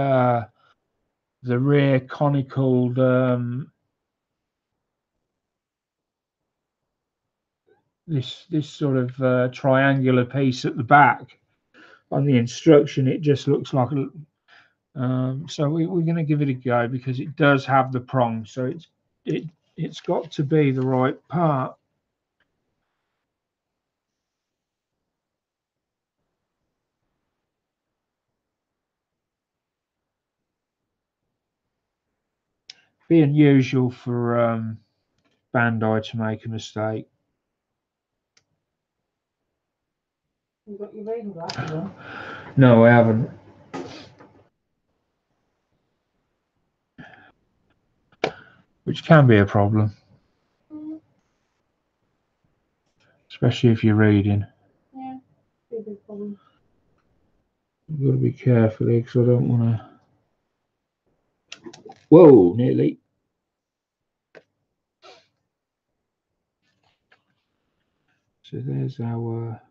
rear conical this sort of triangular piece at the back. On the instruction, it just looks like so we're going to give it a go because it does have the prong, so it's got to be the right part. Be unusual for Ban Dai to make a mistake. You got your reading glasses on? No, I haven't. Which can be a problem. Especially if you're reading. Yeah, be a big problem. You've got to be careful here because I don't want to. Whoa, nearly. So there's our.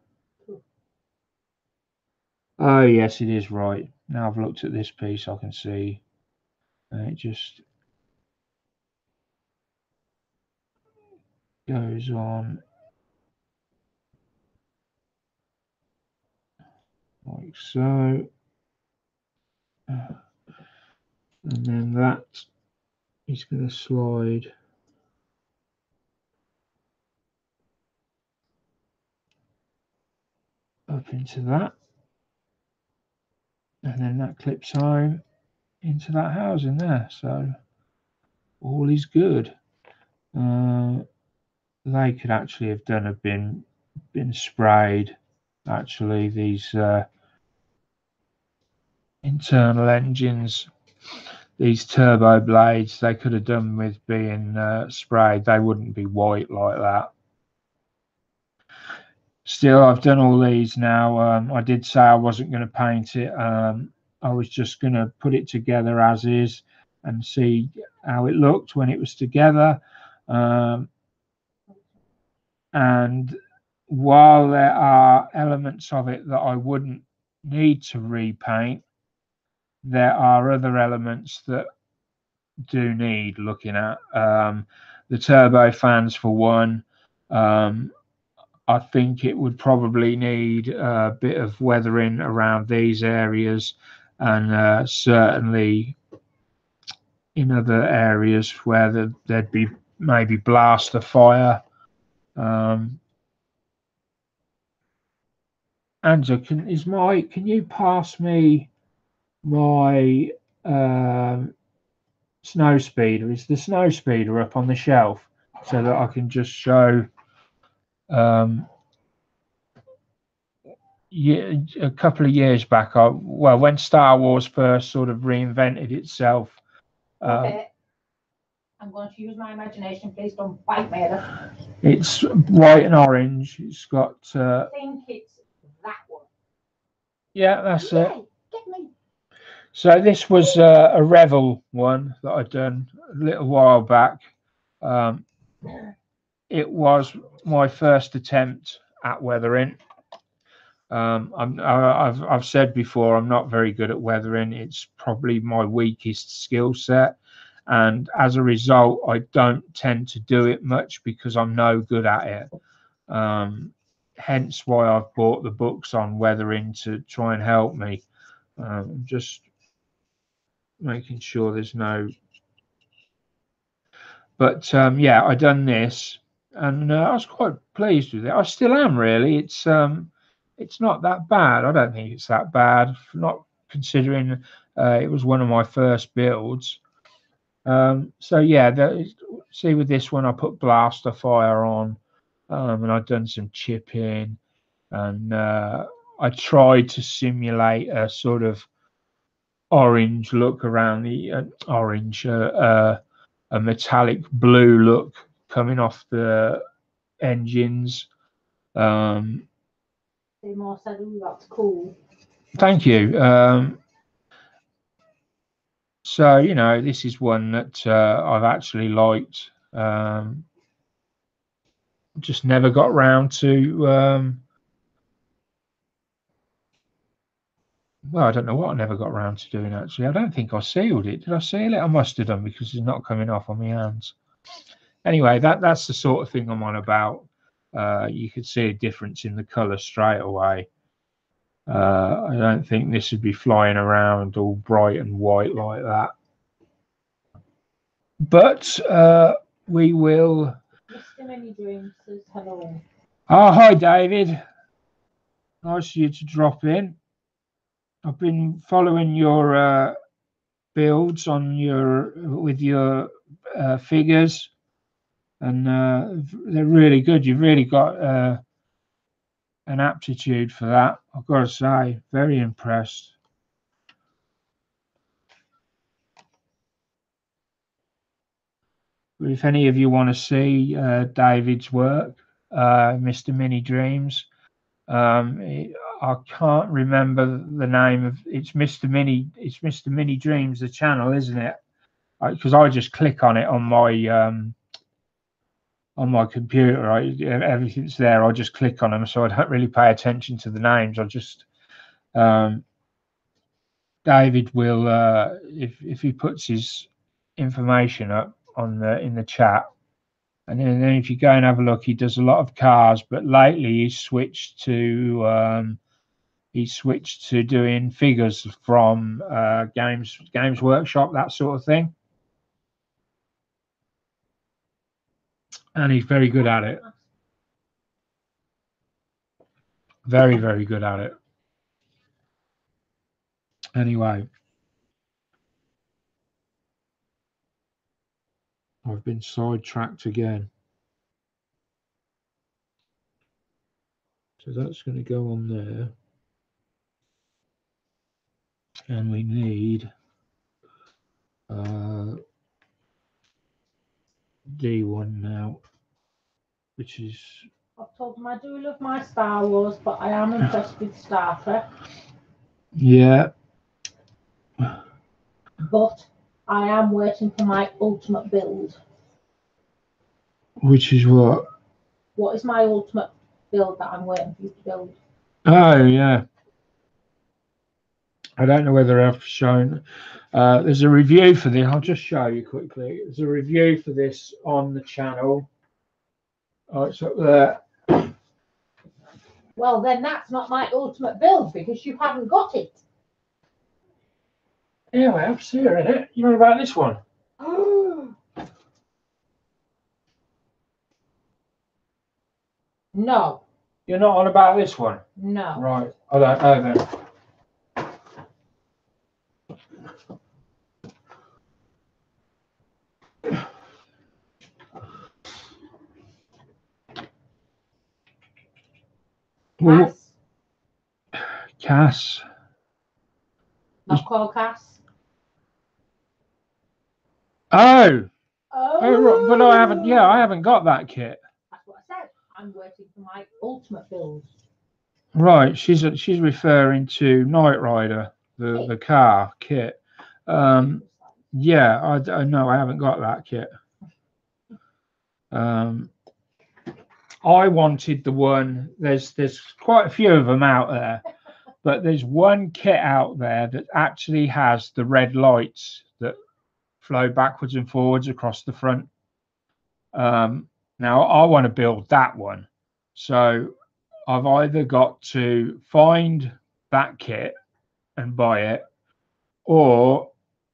Oh, yes, it is right. Now I've looked at this piece, I can see. And it just goes on like so. and then that is going to slide up into that, and then that clips home into that housing there, so all is good. They could actually have been sprayed, actually, these internal engines, these turbo blades, they could have done with being sprayed. They wouldn't be white like that. Still, I've done all these now. I did say I wasn't going to paint it. I was just going to put it together as is and see how it looked when it was together. And while there are elements of it that I wouldn't need to repaint, there are other elements that do need looking at. The turbo fans, for one. I think it would probably need a bit of weathering around these areas, and certainly in other areas where there'd be maybe blaster fire. Angela, can you pass me my snow speeder? Is the snow speeder up on the shelf so that I can just show? A couple of years back, when Star Wars first sort of reinvented itself. Okay. I'm going to use my imagination. Please don't bite me. It's white and orange. It's got. I think it's that one. Yeah, that's it. Get me. So this was a Revel one that I'd done a little while back. It was my first attempt at weathering. I've said before, I'm not very good at weathering. It's probably my weakest skill set, and as a result, I don't tend to do it much because I'm no good at it. Hence why I've bought the books on weathering to try and help me. Just making sure there's no. But yeah, I done this, and I was quite pleased with it. I still am, really. It's not that bad. I don't think it's that bad, not considering it was one of my first builds. So yeah, see, with this one, I put blaster fire on, and I've done some chipping, and I tried to simulate a sort of orange look around the a metallic blue look coming off the engines. More said, "Ooh, that's cool." Thank you. So, you know, this is one that I've actually liked. Just never got round to. Well, I don't know what I never got round to doing, actually. I don't think I sealed it. Did I seal it? I must have done, because it's not coming off on my hands. Anyway, that's the sort of thing I'm on about. You could see a difference in the colour straight away. I don't think this would be flying around all bright and white like that. But we will. Mr. Mini Dreams says hello. Oh, hi, David. Nice of you to drop in. I've been following your builds on with your figures, and they're really good. You've really got an aptitude for that, I've got to say. Very impressed. But if any of you want to see David's work, Mr. Mini Dreams, I can't remember the name of it's Mr. Mini Dreams, the channel, isn't it? Because I just click on it on my computer. Everything's there. I just click on them, so I don't really pay attention to the names. I just David will if he puts his information up on in the chat, and then if you go and have a look, he does a lot of cars, but lately he's switched to he switched to doing figures from Games Workshop, that sort of thing. And he's very good at it. Very, very good at it. Anyway, I've been sidetracked again. So that's going to go on there. And we need D1 now, which is... I've told them I do love my Star Wars, but I am impressed with Star Trek. Yeah. But I am waiting for my ultimate build. Which is what? What is my ultimate build that I'm waiting for you to build? Oh, yeah. I don't know whether I've shown. There's a review for this. I'll just show you quickly. There's a review for this on the channel. Oh, it's up there. Well, then that's not my ultimate build because you haven't got it. Yeah, I have seen it. You know about this one? No. You're not on about this one? No. Right. I don't know then. Cass. Cass. I'll call Cass. Oh, but I haven't. Yeah, I haven't got that kit. That's what I said. I'm waiting for my ultimate build. Right, she's referring to Knight Rider, the car kit. Yeah, I know I haven't got that kit. I wanted the one. There's quite a few of them out there, but there's one kit out there that actually has the red lights that flow backwards and forwards across the front. Now I want to build that one, so I've either got to find that kit and buy it, or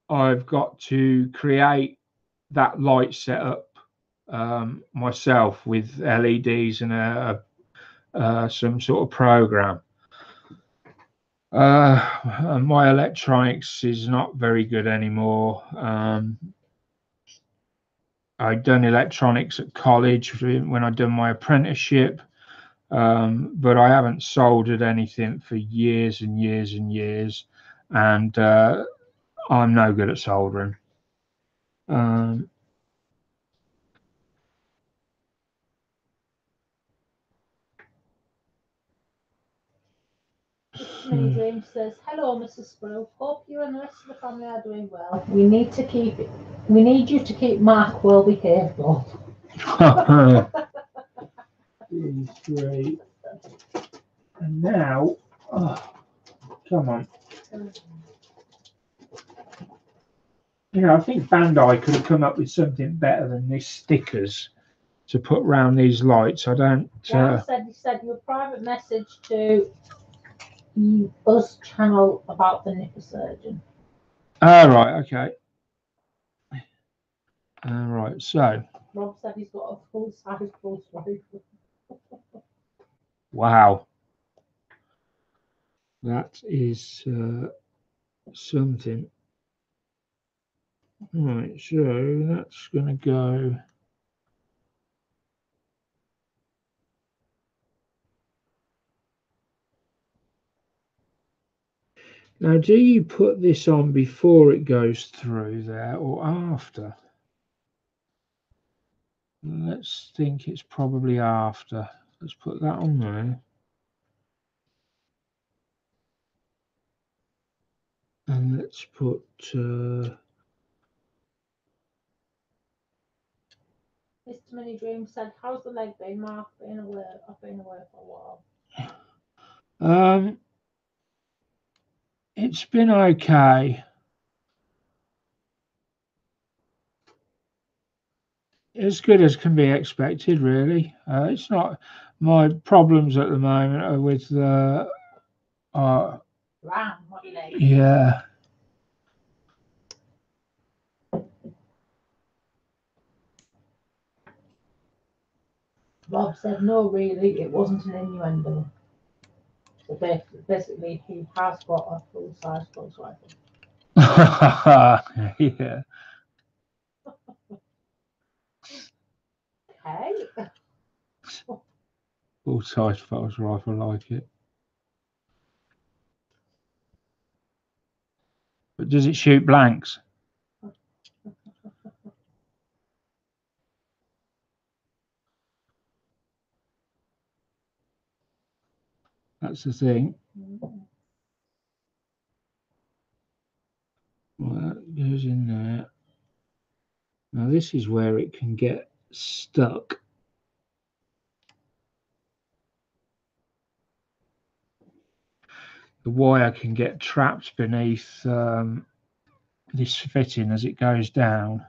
I've got to create that light setup myself with LEDs and some sort of program. My electronics is not very good anymore. I'd done electronics at college when I'd done my apprenticeship, but I haven't soldered anything for years and years and years, and I'm no good at soldering. Mini Dream says, "Hello, Mrs. Sprue. Hope you and the rest of the family are doing well. We need you to keep Mark well behaved, though." Great. And now, come on. You know, I think Ban Dai could have come up with something better than these stickers to put around these lights. I don't. He said your private message to us channel about the nipper surgeon. Oh, right, okay. Right, so. Rob said he's got a full-size pulse rifle. Wow. That is something. Right, so that's going to go. Now, do you put this on before it goes through there or after? Let's think it's probably after. Let's put that on there. And let's put... Mr. Mini Dream said, "How's the leg been, Mark? I've been away for a while." It's been okay. As good as can be expected, really. It's not. My problems at the moment are with Ram, what do you mean? Yeah. Rob said, no, really, it wasn't an innuendo. So basically, he has got a full-size pulse rifle. Yeah. Okay. Full-size pulse rifle, like it. But does it shoot blanks? That's the thing. Well, that goes in there. Now this is where it can get stuck. The wire can get trapped beneath this fitting as it goes down.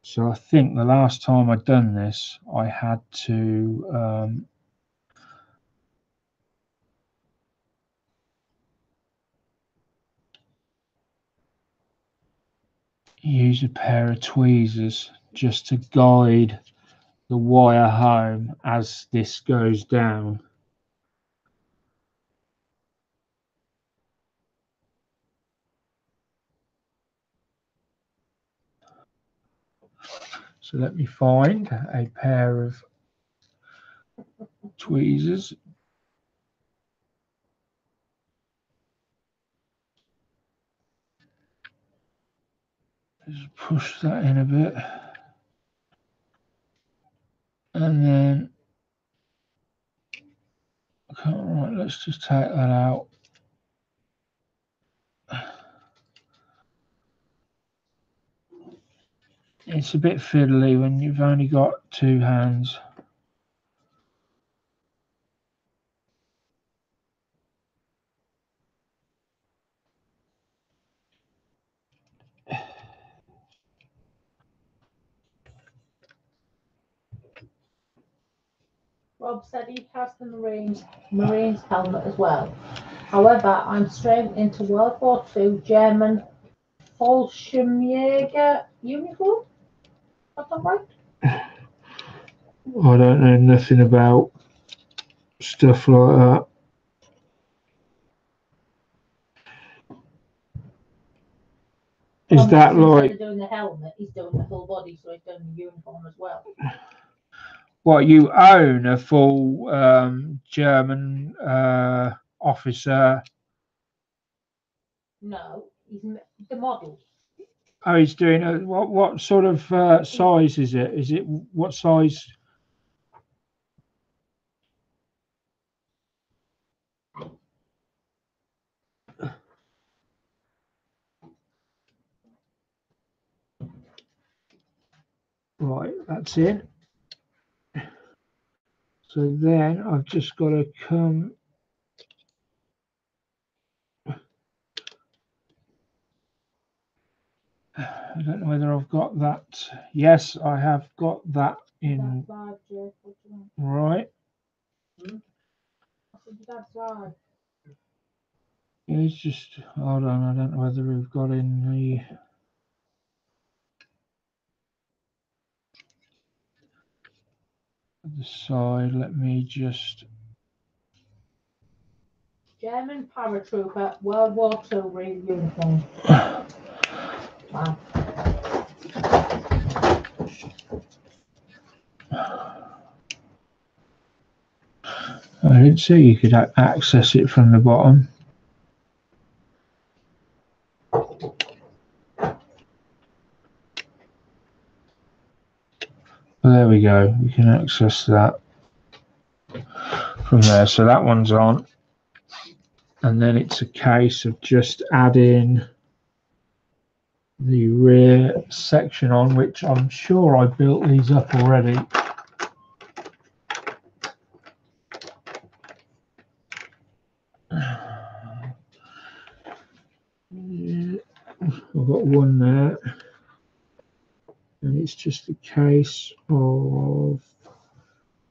So I think the last time I'd done this, I had to use a pair of tweezers just to guide the wire home as this goes down. So let me find a pair of tweezers. Just push that in a bit. And then, okay, right, let's just take that out. It's a bit fiddly when you've only got two hands. Rob said he has the Marines helmet as well. However, I'm straight into World War II German Fallschirmjäger uniform. Is that right? I don't know nothing about stuff like that. Is that like, instead of doing the helmet, he's doing the full body, so he's doing the uniform as well. what, you own a full German officer? No, he's the model. Oh, he's doing a what sort of size is it? Is it what size? Right, that's it. So then I've just got to come. I don't know whether I've got that. Yes, I have got that in. Right. It's just, hold on, I don't know whether we've got in the side. Let me just. German paratrooper, World War II real uniform. Wow. I didn't see you could access it from the bottom. There we go. We can access that from there. So that one's on. And then it's a case of just adding the rear section on, which I'm sure I built these up already. Yeah, I've got one there. And it's just a case of,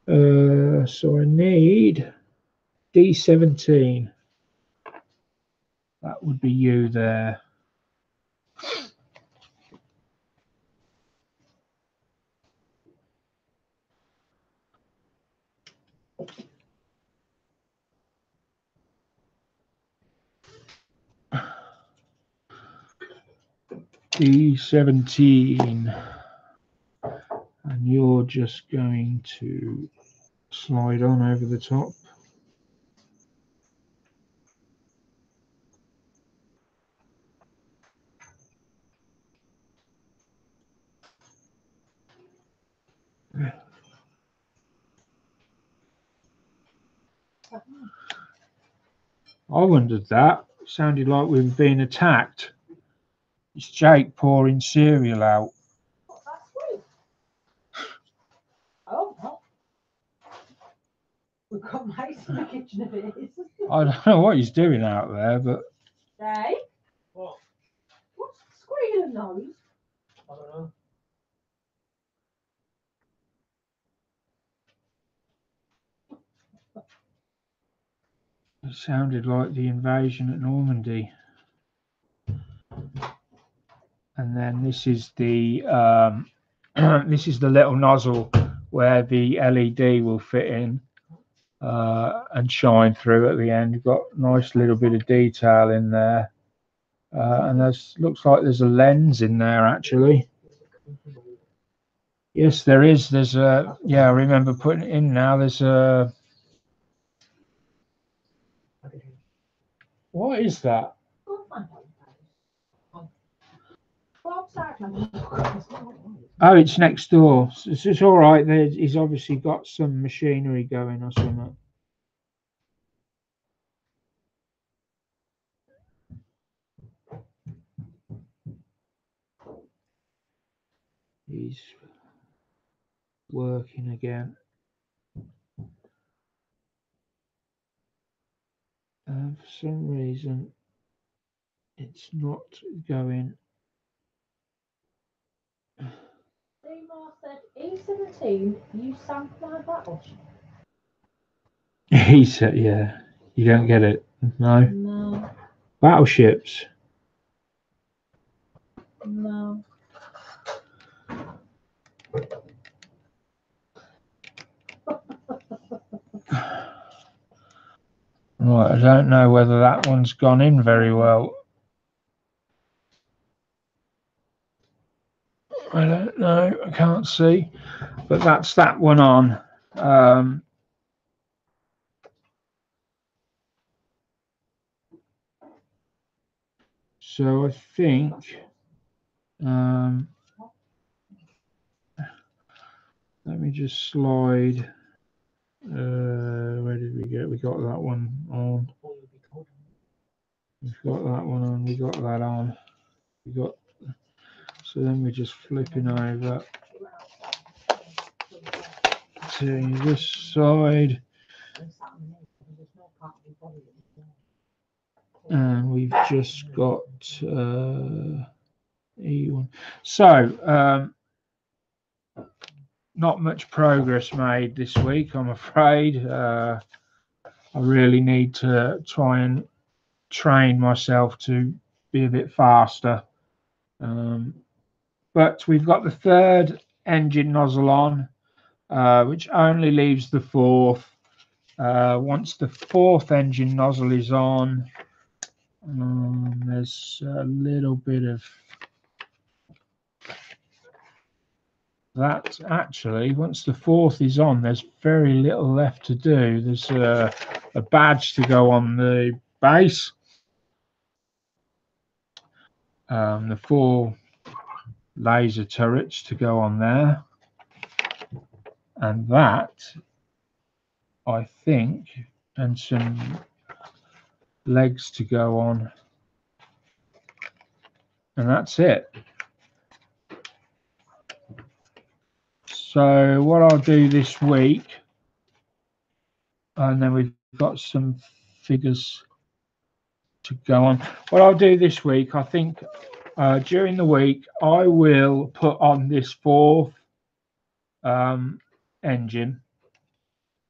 so I need D17. That would be you there. D17, and you're just going to slide on over the top. I wondered that. It sounded like we were being attacked. It's Jake pouring cereal out. Oh, that's sweet. Oh, no. We've got mice in the kitchen of it. I don't know what he's doing out there, but Jake? What? What's the squealing noise? I don't know. it sounded like the invasion at Normandy. And then this is the this is the little nozzle where the LED will fit in and shine through at the end. You've got a nice little bit of detail in there, and there's looks like there's a lens in there actually. Yes, there is. There's a I remember putting it in now. There's a what is that? Oh, it's next door. It's all right. He's obviously got some machinery going or something. He's working again. For some reason, it's not going. Seymour said, E17, you sound like battleship. He said, yeah. You don't get it? No? No. Battleships? No. Right, I don't know whether that one's gone in very well. I don't know, I can't see. But that's that one on. So I think let me just slide. Where did we get? We got that one on. We've got that one on. We got that on. We got. So then we're just flipping over to this side, and we've just got E1. So not much progress made this week, I'm afraid. I really need to try and train myself to be a bit faster. But we've got the third engine nozzle on, which only leaves the fourth. Once the fourth engine nozzle is on, there's a little bit of that actually. Once the fourth is on, there's very little left to do. There's a badge to go on the base, the 4 laser turrets to go on there, and that, I think, and some legs to go on, and that's it. So what I'll do this week, and then we've got some figures to go on. What I'll do this week, I think during the week, I will put on this 4th engine,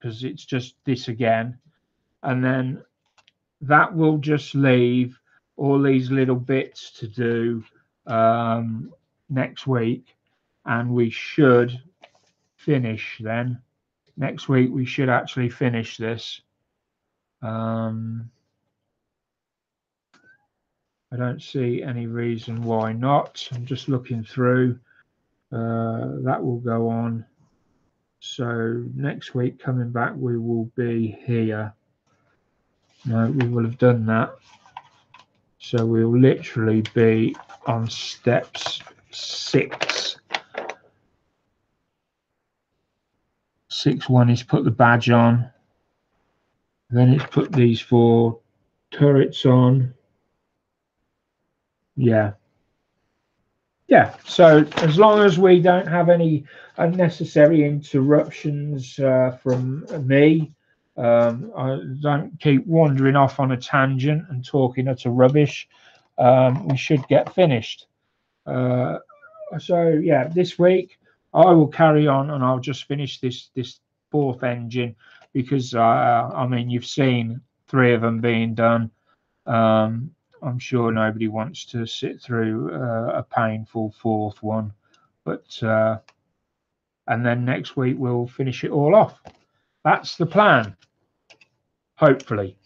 because it's just this again, and then that will just leave all these little bits to do next week, and we should finish then. Next week we should actually finish this. I don't see any reason why not. I'm just looking through. That will go on. So next week coming back, we will be here. No, we will have done that. So we'll literally be on steps 6. 6.1 is put the badge on. Then it's put these 4 turrets on. Yeah. So as long as we don't have any unnecessary interruptions from me, I don't keep wandering off on a tangent and talking utter rubbish, we should get finished. So yeah, this week I will carry on, and I'll just finish this 4th engine, because I mean, you've seen 3 of them being done. I'm sure nobody wants to sit through a painful 4th one, but and then next week we'll finish it all off. That's the plan, hopefully.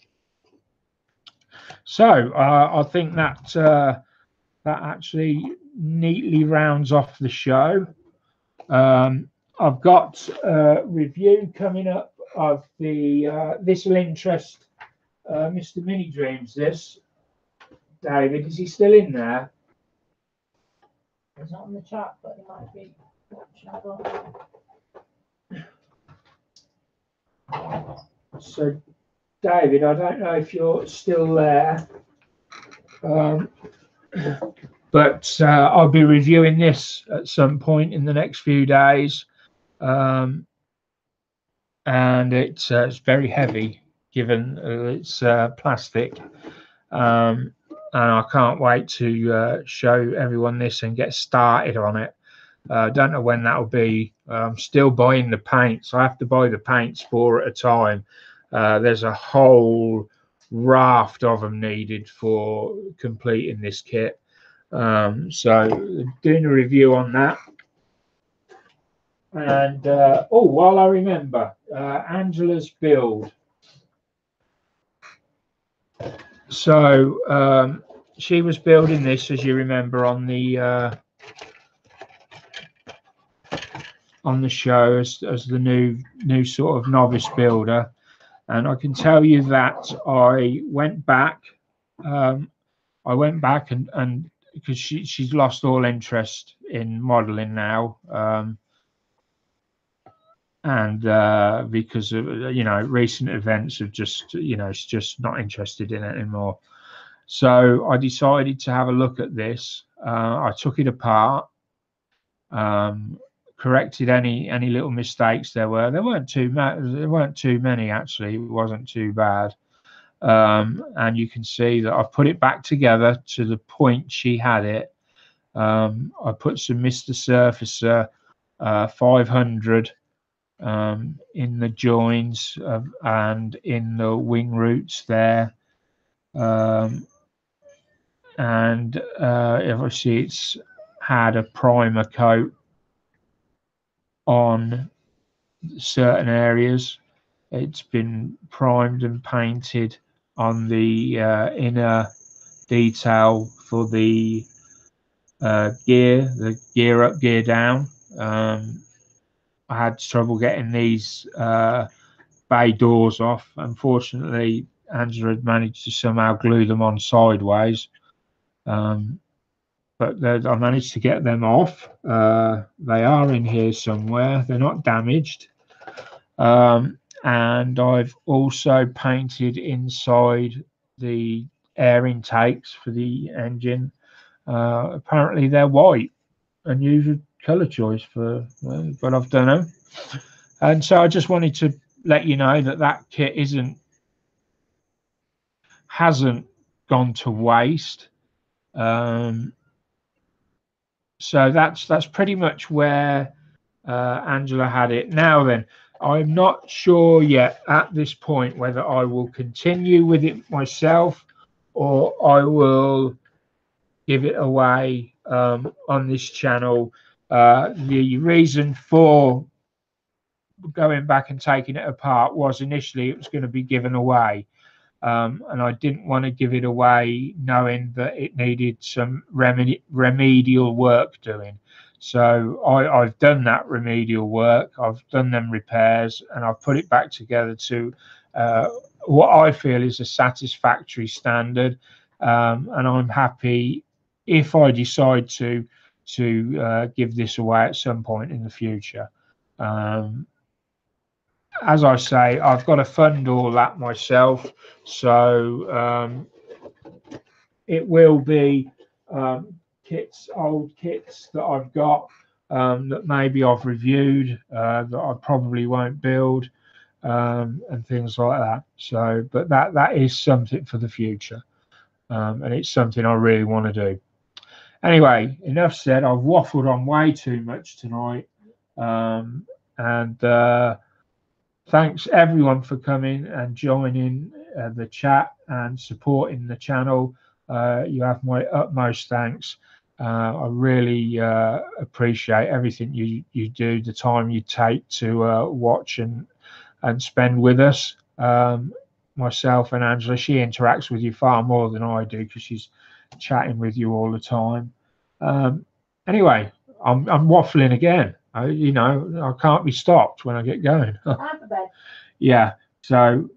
So I think that that actually neatly rounds off the show. I've got a review coming up of the this will interest Mr. Mini Dreams. This David, is he still in there? He's not in the chat, but he might be watching. So David, I don't know if you're still there, but I'll be reviewing this at some point in the next few days, and it's very heavy, given it's plastic, and I can't wait to show everyone this and get started on it. Don't know when that'll be. I'm still buying the paints. I have to buy the paints 4 at a time. There's a whole raft of them needed for completing this kit. So doing a review on that. And oh, while I remember, Angela's build. So she was building this, as you remember, on the show as the new sort of novice builder. And I can tell you that I went back and because she's lost all interest in modeling now, and because of recent events have just she's just not interested in it anymore. So I decided to have a look at this. I took it apart, corrected any little mistakes there were. There weren't too many actually. It wasn't too bad. And you can see that I've put it back together to the point she had it. I put some Mr. Surfacer 500 in the joins and in the wing roots there, and obviously it's had a primer coat on certain areas. It's been primed and painted on the inner detail for the gear up, gear down. I had trouble getting these bay doors off. Unfortunately, Angela had managed to somehow glue them on sideways, but I managed to get them off. They are in here somewhere. They're not damaged. And I've also painted inside the air intakes for the engine. Apparently they're white, unusual color choice for, but I've done them. And so I just wanted to let you know that kit hasn't gone to waste. So that's pretty much where Angela had it. Now then, I'm not sure yet at this point whether I will continue with it myself or I will give it away on this channel. The reason for going back and taking it apart was initially it was going to be given away. And I didn't want to give it away knowing that it needed some remedial work doing. So I've done that remedial work, I've done them repairs, and I've put it back together to what I feel is a satisfactory standard. And I'm happy if I decide to give this away at some point in the future. As I say, I've got to fund all that myself, so it will be old kits that I've got that maybe I've reviewed that I probably won't build, and things like that. So, but that is something for the future, and it's something I really want to do. Anyway, enough said. I've waffled on way too much tonight, and thanks everyone for coming and joining the chat and supporting the channel. You have my utmost thanks. I really appreciate everything you do, the time you take to watch and spend with us. Myself and Angela, she interacts with you far more than I do because she's chatting with you all the time. Anyway, I'm waffling again. I can't be stopped when I get going. Yeah. So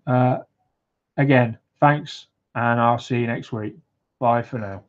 again, thanks, and I'll see you next week. Bye for now.